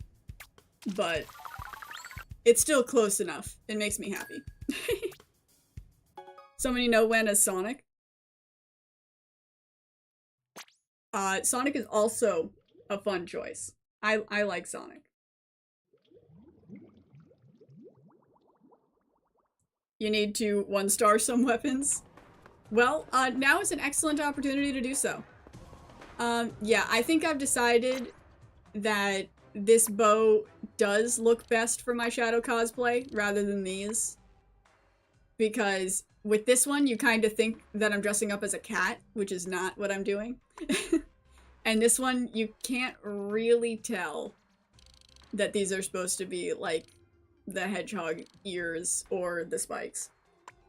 But it's still close enough. It makes me happy. Somebody know when as Sonic? Sonic is also a fun choice. I like Sonic. You need to 1-star some weapons? Well, now is an excellent opportunity to do so. Yeah, I think I've decided that this bow does look best for my Shadow cosplay rather than these. Because with this one, you kind of think that I'm dressing up as a cat, which is not what I'm doing. And this one, you can't really tell that these are supposed to be, like, the hedgehog ears or the spikes.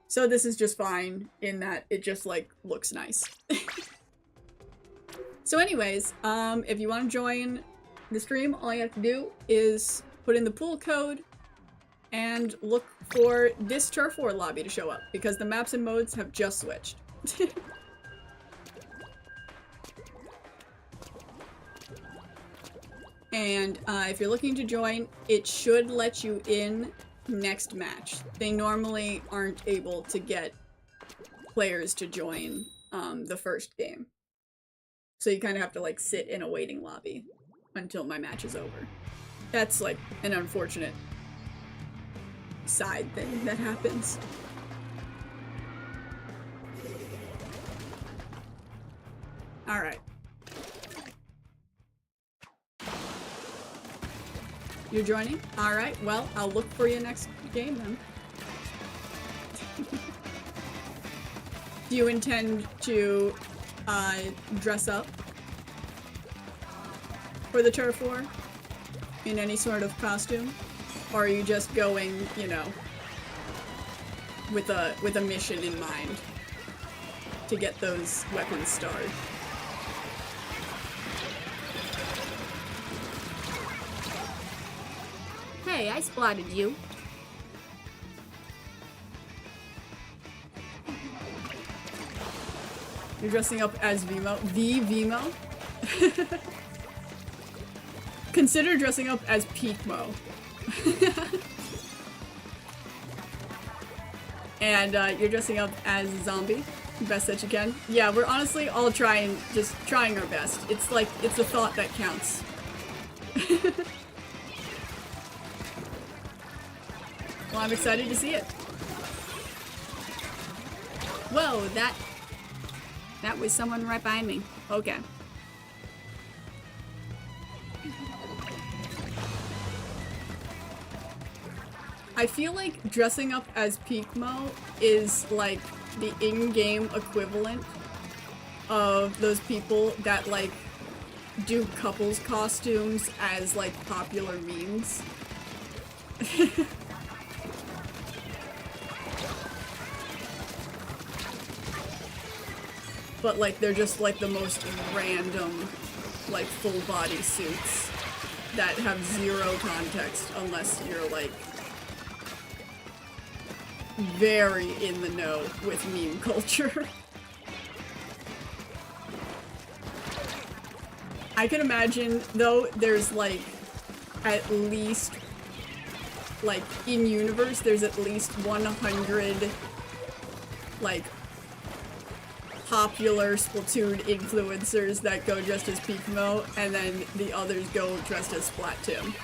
So this is just fine in that it just, like, looks nice. So anyways, if you want to join the stream, all you have to do is put in the pool code and look for this turf war lobby to show up, because the maps and modes have just switched. And if you're looking to join, it should let you in next match. They normally aren't able to get players to join the first game. So you kind of have to, like, sit in a waiting lobby until my match is over. That's, like, an unfortunate side thing that happens. Alright. You're joining? Alright, well, I'll look for you next game then. Do you intend to dress up for the turf war in any sort of costume? Or are you just going, you know, with a mission in mind to get those weapons starred? Hey, I splatted you. You're dressing up as Vimo. The Vimo? Consider dressing up as 𝘗𝘱𝘬𝘬𝘬𝘬𝘬𝘬𝘬𝘬𝑚. And you're dressing up as a zombie. Best that you can. Yeah, we're honestly all trying our best. It's like, it's the thought that counts. Well, I'm excited to see it. Whoa, that was someone right behind me. Okay. I feel like dressing up as 𝘗𝘱𝘬𝘬𝘬𝘬 is like the in-game equivalent of those people that like do couples costumes as like popular memes. But like they're just like the most random like full body suits that have zero context unless you're like very in the know with meme culture. I can imagine though there's like at least like in universe there's at least 100 like popular Splatoon influencers that go dressed as 𝘗𝘗𝘬𝘬𝘬𝘬𝘬𝘬 and then the others go dressed as Splattoon.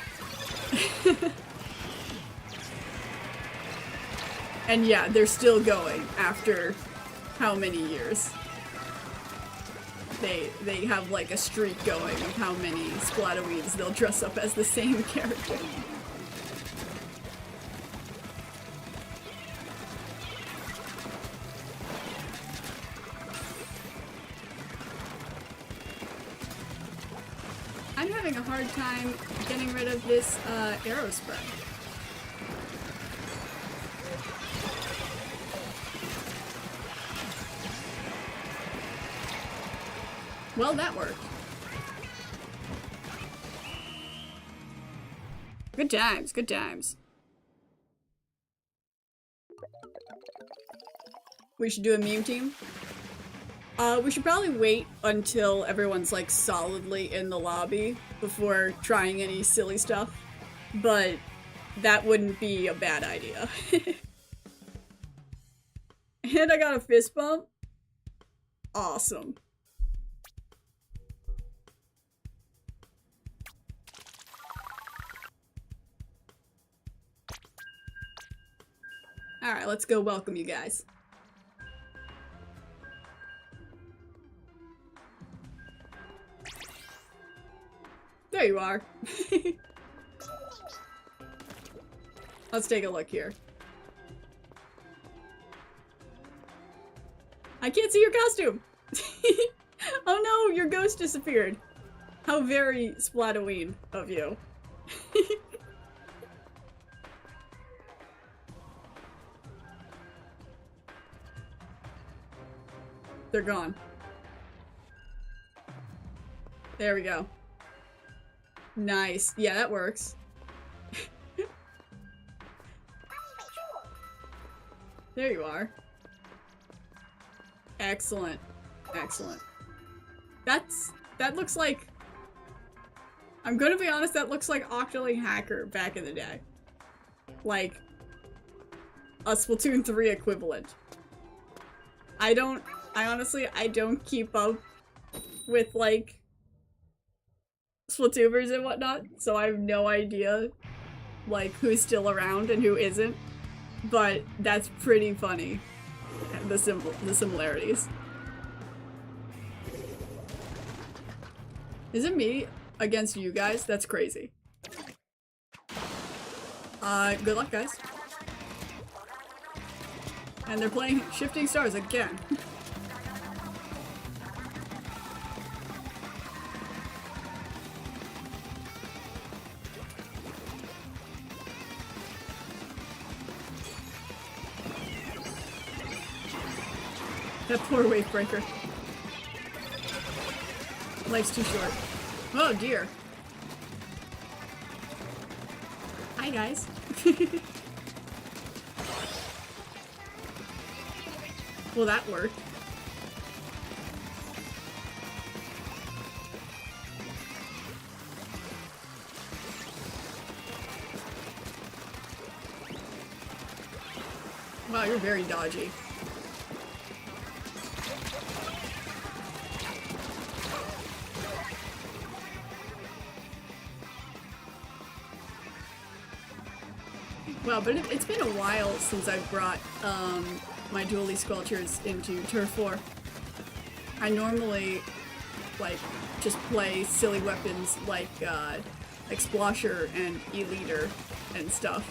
And yeah, they're still going after how many years? They have like a streak going of how many Splatoweens they'll dress up as the same character. I'm having a hard time getting rid of this arrow spray. Well, that worked. Good times, good times. We should do a meme team. We should probably wait until everyone's like solidly in the lobby before trying any silly stuff, but that wouldn't be a bad idea. And I got a fist bump. Awesome. Alright, let's go welcome you guys. There you are. Let's take a look here. I can't see your costume! Oh no, your ghost disappeared. How very Splatoween of you. They're gone. There we go. Nice. Yeah, that works. There you are. Excellent. Excellent. That looks like... I'm gonna be honest, that looks like Octoleet Hacker back in the day. Like, a Splatoon 3 equivalent. I honestly, I don't keep up with, like, Splatooners and whatnot, so I have no idea, like, who's still around and who isn't, but that's pretty funny, the similarities. Is it me against you guys? That's crazy. Good luck, guys. And they're playing Shifting Stars again. That poor wave breaker. Life's too short. Oh dear. I guys. Well, that worked. Wow, you're very dodgy. Wow, but it's been a while since I've brought my dually sculptures into Turf 4. I normally like just play silly weapons like 𝘖𝘱𝘬𝘭 and 𝘰𝘰𝘭 and stuff.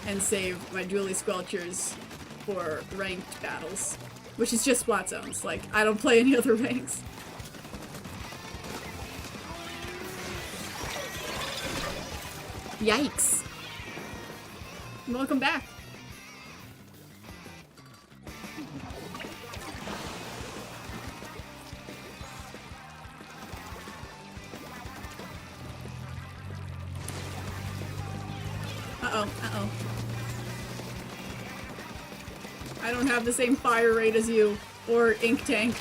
And save my dually sculptures for ranked battles. Which is just Splat Zones. Like, I don't play any other ranks. Yikes. Welcome back. Uh-oh, uh-oh. I don't have the same fire rate as you, or ink tank.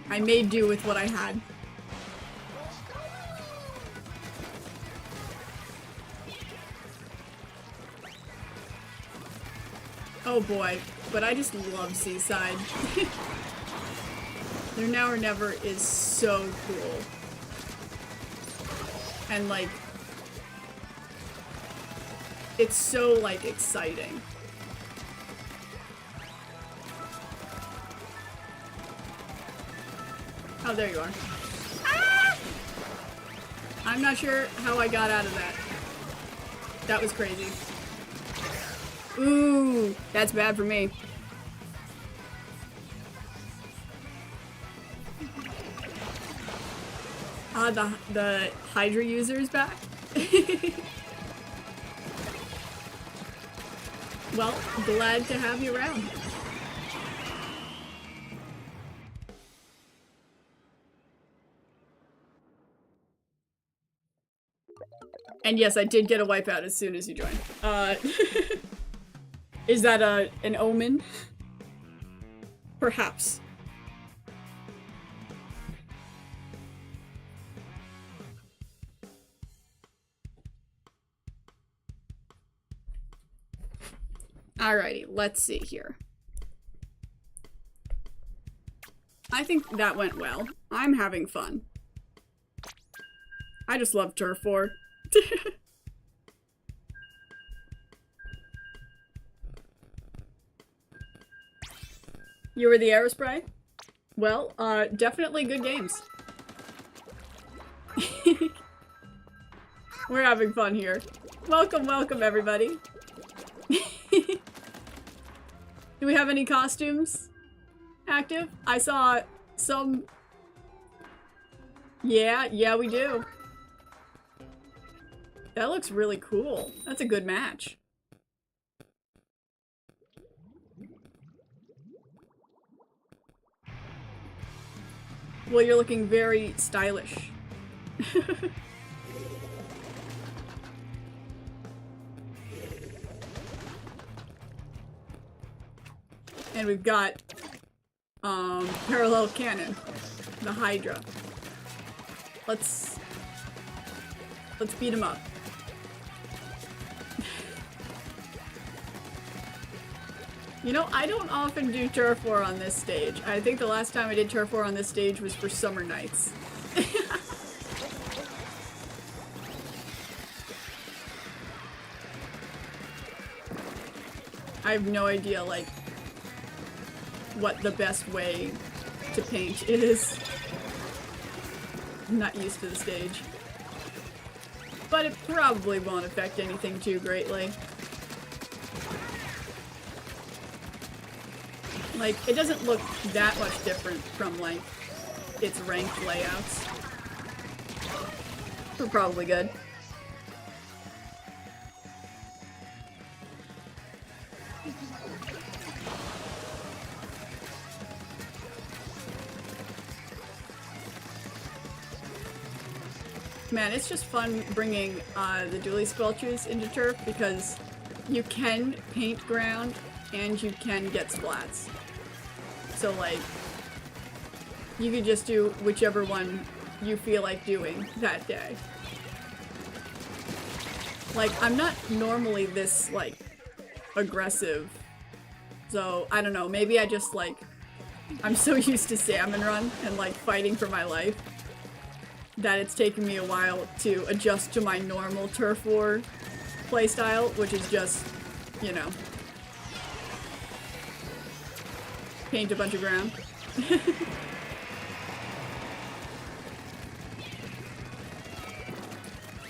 I made do with what I had. Oh boy, but I just love Seaside. Their Now or Never is so cool. And like, it's so like exciting. Oh, there you are. Ah! I'm not sure how I got out of that. That was crazy. Ooh, that's bad for me. Ah, the Hydra user is back. Well, glad to have you around. And yes, I did get a wipeout as soon as you joined. Is that an omen? Perhaps. Alrighty, let's see here. I think that went well. I'm having fun. I just love Turf 4. You were the Aerospray? Well, definitely good games. We're having fun here. Welcome, welcome everybody. Do we have any costumes active? I saw some... Yeah, we do. That looks really cool. That's a good match. Well, you're looking very stylish. And we've got parallel cannon, the Hydra. Let's beat him up. You know, I don't often do Turf 4 on this stage. I think the last time I did Turf 4 on this stage was for Summer Nights. I have no idea, like, what the best way to paint is. I'm not used to the stage. But it probably won't affect anything too greatly. Like, it doesn't look that much different from, like, its ranked layouts. We're probably good. man, it's just fun bringing the 𝘗𝘰𝘭 into turf because you can paint ground and you can get splats. So like, you could just do whichever one you feel like doing that day. Like, I'm not normally this, like, aggressive. So, I don't know, maybe I just, like, I'm so used to Salmon Run and, like, fighting for my life that it's taken me a while to adjust to my normal Turf War playstyle, which is just, you know, paint a bunch of ground.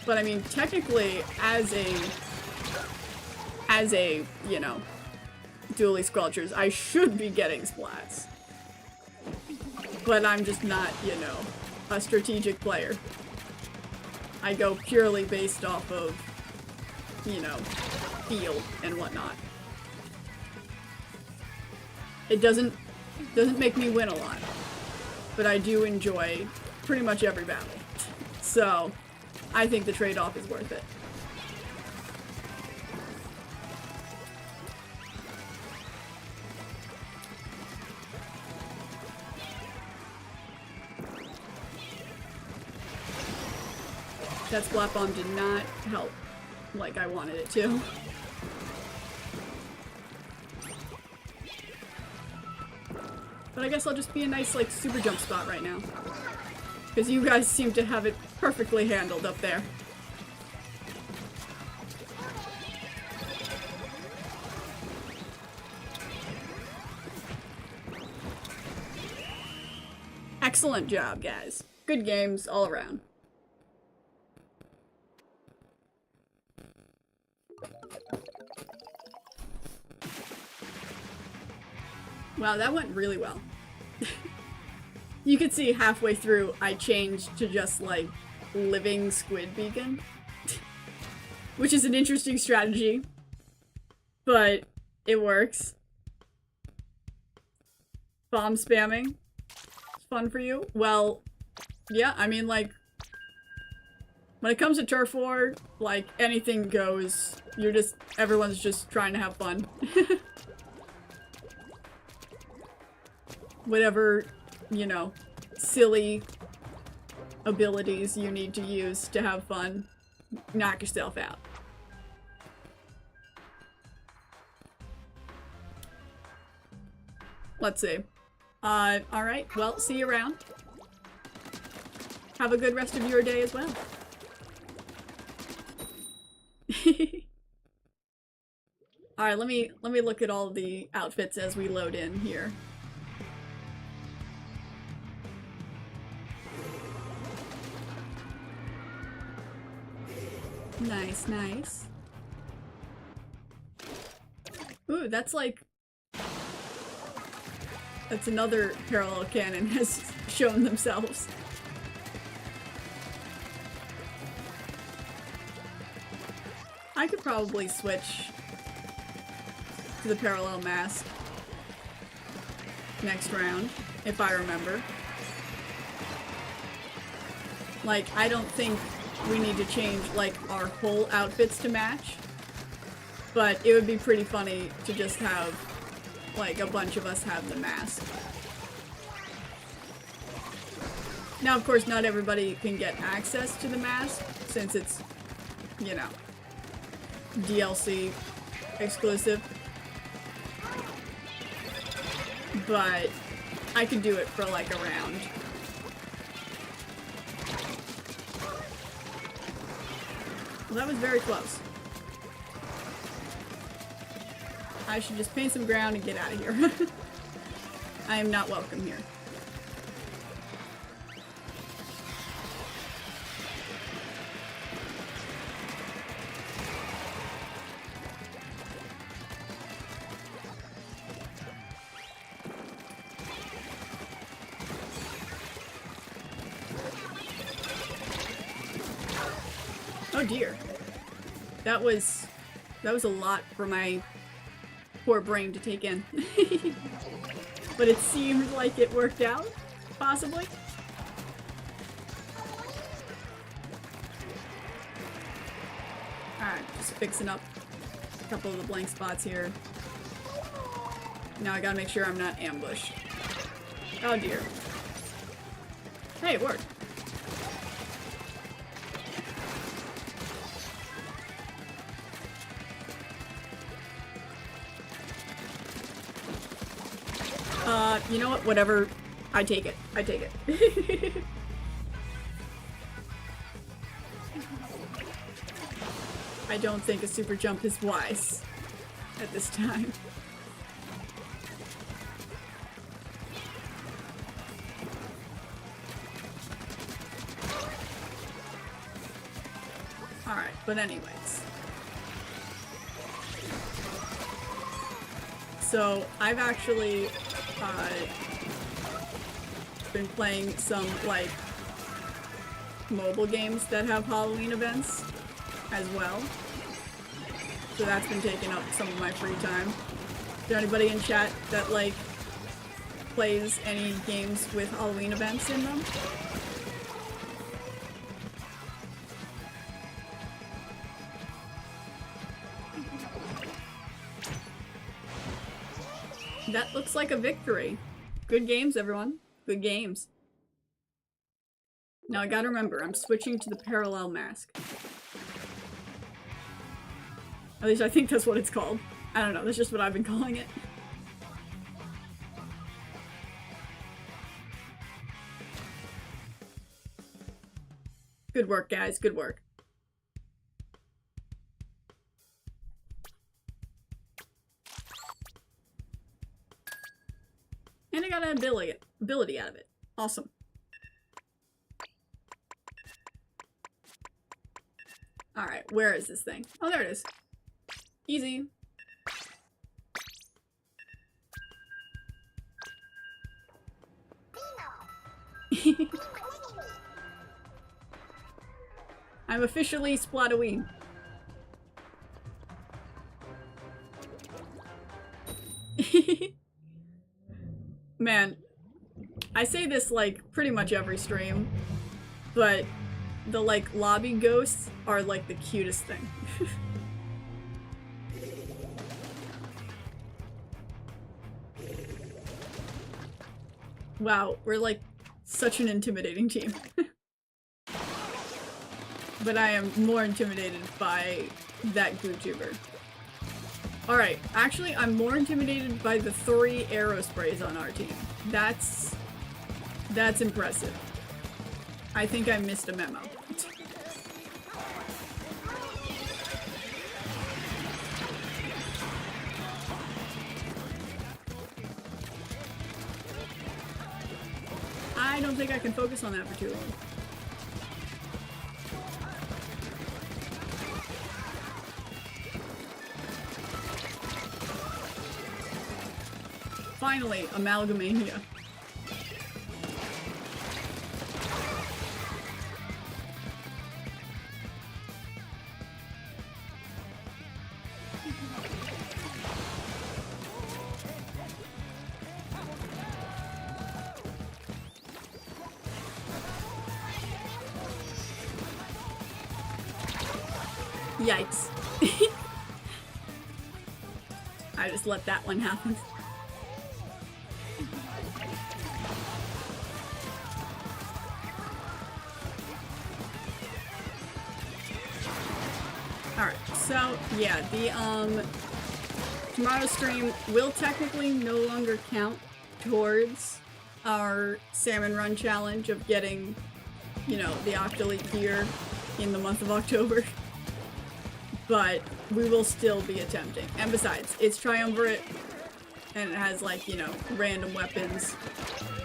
But I mean, technically, as a, you know, 𝘗𝘰𝘭, I should be getting splats. But I'm just not, you know, a strategic player. I go purely based off of, you know, feel and whatnot. It doesn't make me win a lot, but I do enjoy pretty much every battle. So, I think the trade-off is worth it. That Splat Bomb did not help like I wanted it to. But I guess I'll just be a nice, like, super jump spot right now. Because you guys seem to have it perfectly handled up there. Excellent job, guys. Good games all around. Wow, that went really well. You could see halfway through I changed to just like living squid beacon. Which is an interesting strategy. But it works. Bomb spamming. It's fun for you. Well, yeah, I mean like when it comes to Turf War, like anything goes. Everyone's just trying to have fun. Whatever, you know, silly abilities you need to use to have fun, knock yourself out. Let's see. Alright, well, see you around. Have a good rest of your day as well. Alright, let me look at all the outfits as we load in here. Nice, nice. Ooh, that's like... That's another parallel cannon has shown themselves. I could probably switch to the parallel mask next round, if I remember. Like, I don't think we need to change, like, our whole outfits to match. But it would be pretty funny to just have, like, a bunch of us have the mask. Now, of course, not everybody can get access to the mask, since it's, you know, DLC exclusive. But I could do it for, like, a round. Well, that was very close. I should just paint some ground and get out of here. I am not welcome here. Oh dear. That was a lot for my poor brain to take in. But it seemed like it worked out, possibly. Alright, just fixing up a couple of the blank spots here. Now I gotta make sure I'm not ambushed. Oh dear. Hey, it worked. You know what? Whatever. I take it. I take it. I don't think a super jump is wise at this time. Alright, but anyways. So, I've actually been playing some, like, mobile games that have Halloween events as well. So that's been taking up some of my free time. Is there anybody in chat that, like, plays any games with Halloween events in them? That looks like a victory. Good games, everyone. Good games. Now I gotta remember, I'm switching to the parallel mask. At least I think that's what it's called. I don't know, that's just what I've been calling it. Good work, guys. Good work. And I got an ability out of it. Awesome. Alright, where is this thing? Oh, there it is. Easy. I'm officially Splatoween. Man, I say this like pretty much every stream, but the like lobby ghosts are like the cutest thing. Wow, we're like such an intimidating team. But I am more intimidated by that YouTuber. Alright, actually I'm more intimidated by the 3 arrow sprays on our team. That's impressive. I think I missed a memo. I don't think I can focus on that for too long. Finally, 𝘗𝘰𝘭𝘭. Yikes. I just let that one happen. Alright, so yeah, the tomorrow's stream will technically no longer count towards our salmon run challenge of getting, you know, the Octoleet gear in the month of October. But we will still be attempting. And besides, it's triumvirate, and it has, like, you know, random weapons.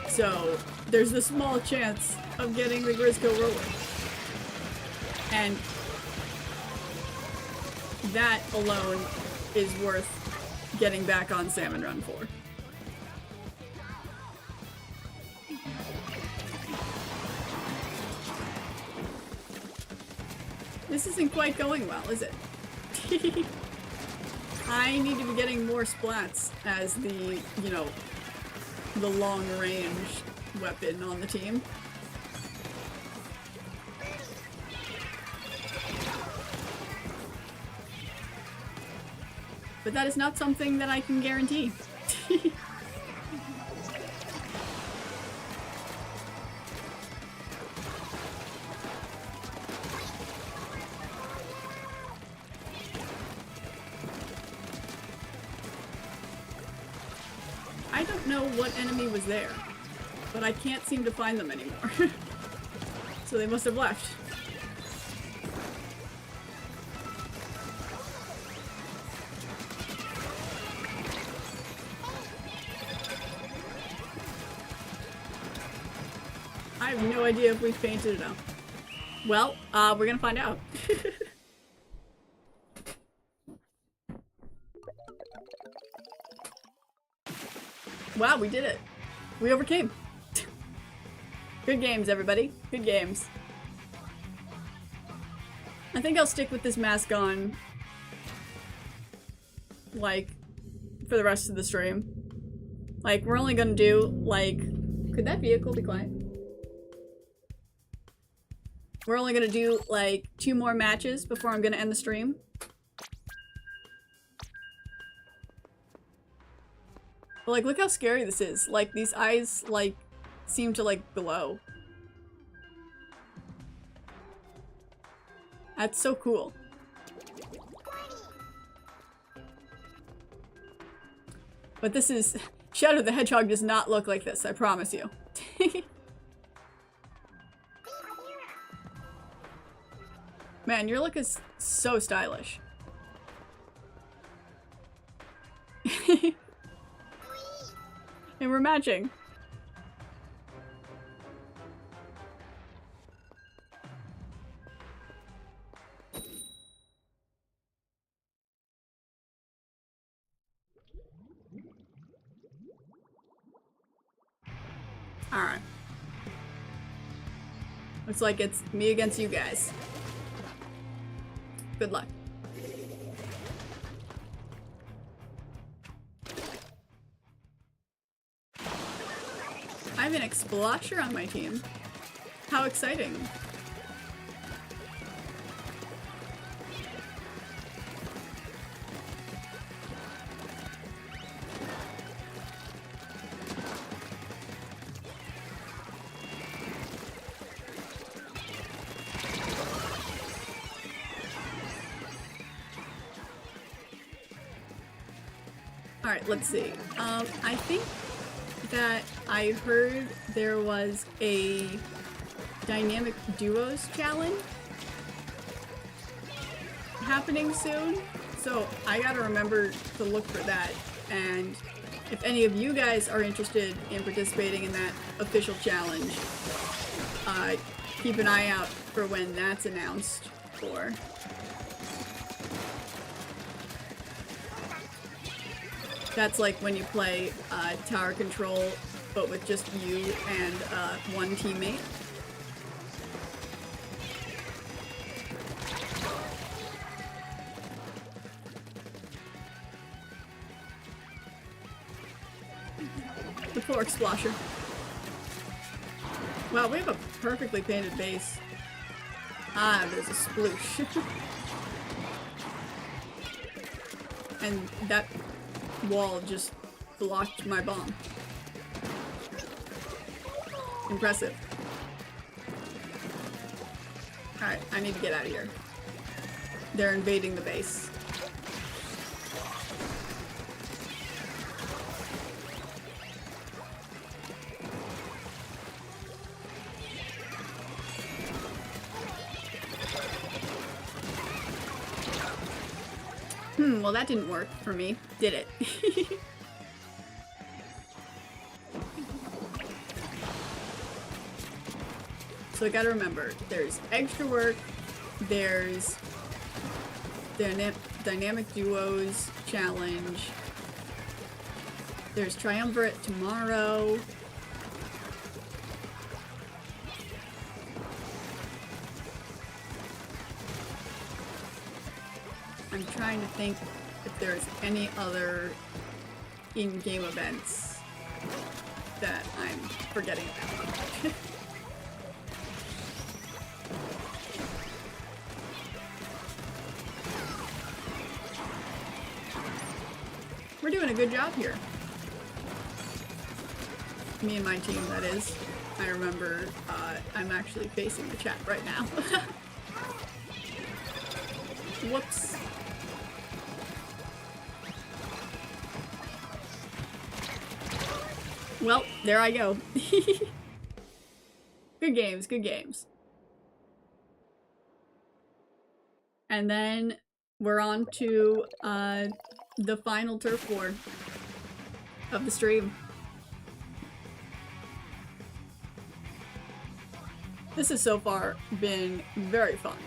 So there's a small chance of getting the 𝘗𝘰𝘭. And that alone is worth getting back on Salmon Run for. This isn't quite going well, is it? I need to be getting more splats as the, you know, the long-range weapon on the team. But that is not something that I can guarantee. I don't know what enemy was there, but I can't seem to find them anymore. So they must have left. I have no idea if we've painted it up. Well, we're gonna find out. Wow, we did it. We overcame. Good games, everybody. Good games. I think I'll stick with this mask on, like, for the rest of the stream. Like, we're only gonna do, like... Could that vehicle be quiet? We're only gonna do, like, 2 more matches before I'm gonna end the stream. But, like, look how scary this is. Like, these eyes, like, seem to, like, glow. That's so cool. But this is... Shadow the Hedgehog does not look like this, I promise you. Man, your look is so stylish. And we're matching. Alright. Looks like it's me against you guys. Good luck. I have an 𝘖𝘱𝘰𝘭 on my team. How exciting. Alright, let's see. I think that I heard there was a dynamic duos challenge happening soon, so I gotta remember to look for that. And if any of you guys are interested in participating in that official challenge, keep an eye out for when that's announced for. That's like when you play tower control, but with just you and one teammate. The poor 𝘖𝘱𝘰𝘭. Wow, we have a perfectly painted base. Ah, there's a sploosh. And that wall just blocked my bomb. Impressive. Alright, I need to get out of here. They're invading the base. Well that didn't work for me, did it? So I gotta remember, there's extra work, there's dynamic duos challenge, there's triumvirate tomorrow. I'm trying to think if there's any other in-game events that I'm forgetting about. good job here. Me and my team, that is. I remember, I'm actually facing the chat right now. Whoops. Well, there I go. Good games, good games. And then we're on to the final turf war of the stream. This has so far been very fun.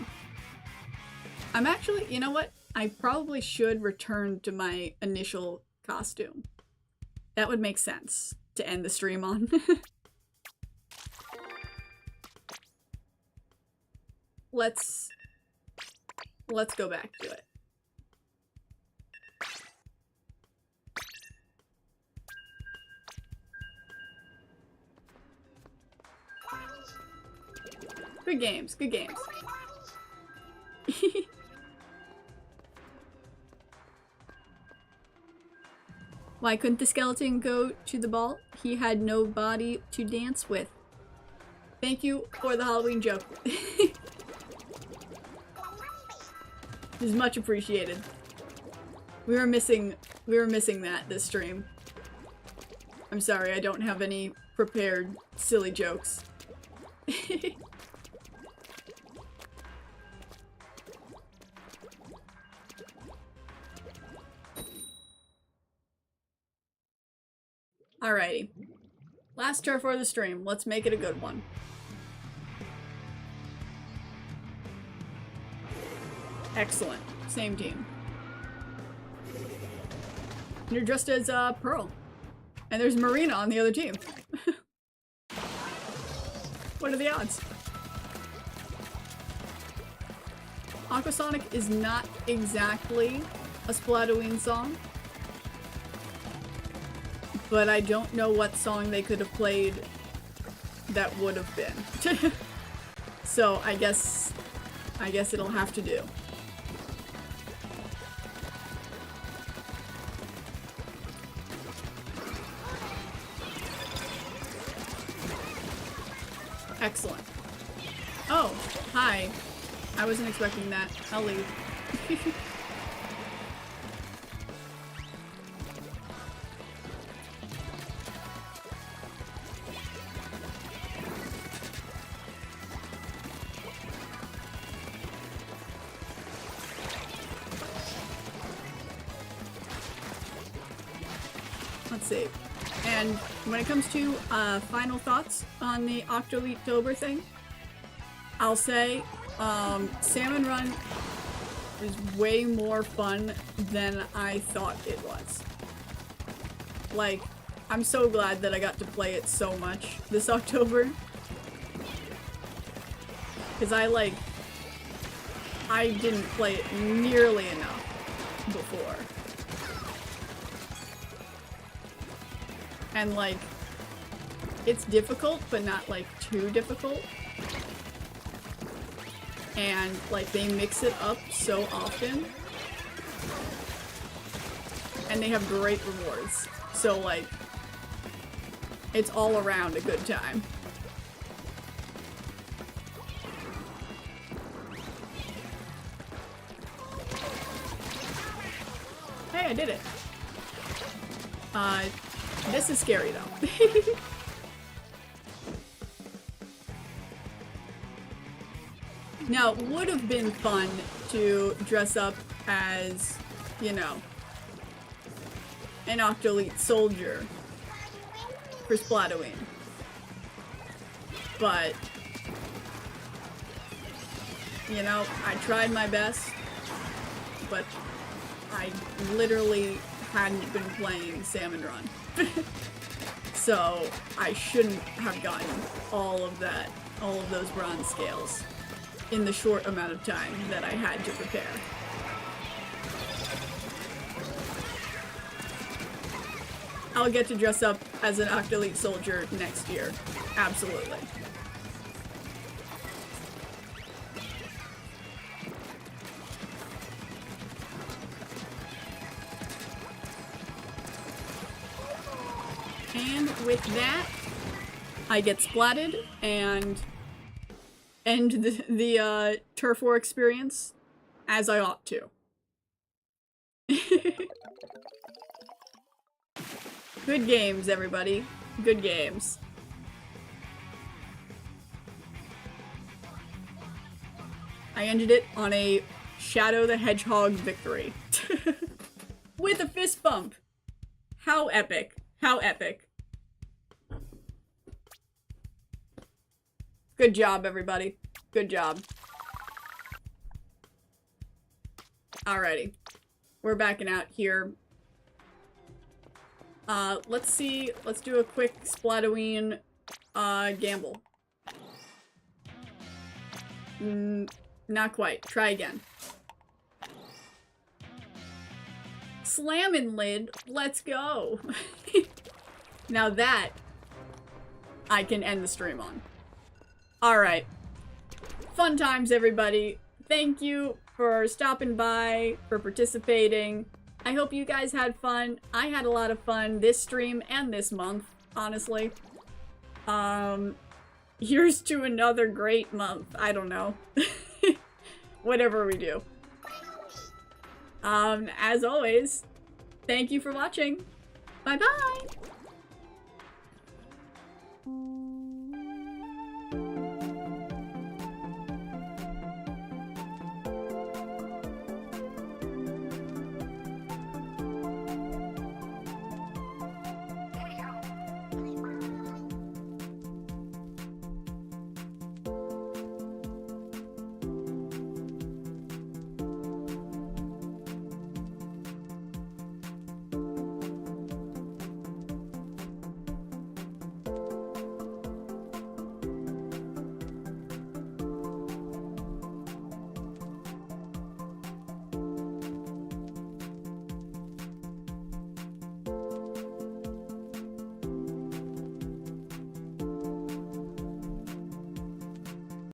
I'm actually, you know what? I probably should return to my initial costume. That would make sense to end the stream on. Let's go back to it. Good games, good games. Why couldn't the skeleton go to the ball? He had no body to dance with. Thank you for the Halloween joke. It is much appreciated. We were missing that this stream. I'm sorry, I don't have any prepared silly jokes. Alrighty. Last turf for the stream. Let's make it a good one. Excellent. Same team. You're dressed as Pearl. And there's Marina on the other team. What are the odds? Aquasonic is not exactly a Splatoween song. But I don't know what song they could have played that would have been. So I guess it'll have to do. Excellent. Oh, hi. I wasn't expecting that. I'll leave. Let's see. And when it comes to final thoughts on the Octoleet thing, I'll say Salmon Run is way more fun than I thought it was. Like, I'm so glad that I got to play it so much this October. Because I didn't play it nearly enough before. And like, it's difficult, but not like too difficult. And like, they mix it up so often. And they have great rewards. So like, it's all around a good time. Hey, I did it. This is scary though. Now, it would have been fun to dress up as, you know, an Octoleet soldier for Splatoween. But, you know, I tried my best, but I literally hadn't been playing Salmon Run. So I shouldn't have gotten all of those bronze scales in the short amount of time that I had to prepare. I'll get to dress up as an Octoleet soldier next year. Absolutely. with that, I get splatted and end the turf war experience as I ought to. Good games, everybody. Good games. I ended it on a Shadow the Hedgehog victory. With a fist bump. How epic. How epic. Good job, everybody. Good job. Alrighty. We're backing out here. Let's see. Let's do a quick Splatoween, gamble. Not quite. Try again. Salmonid, let's go. Now that I can end the stream on. Alright. Fun times, everybody. Thank you for stopping by, for participating. I hope you guys had fun. I had a lot of fun this stream and this month, honestly. Here's to another great month. I don't know. Whatever we do. As always, thank you for watching. Bye-bye!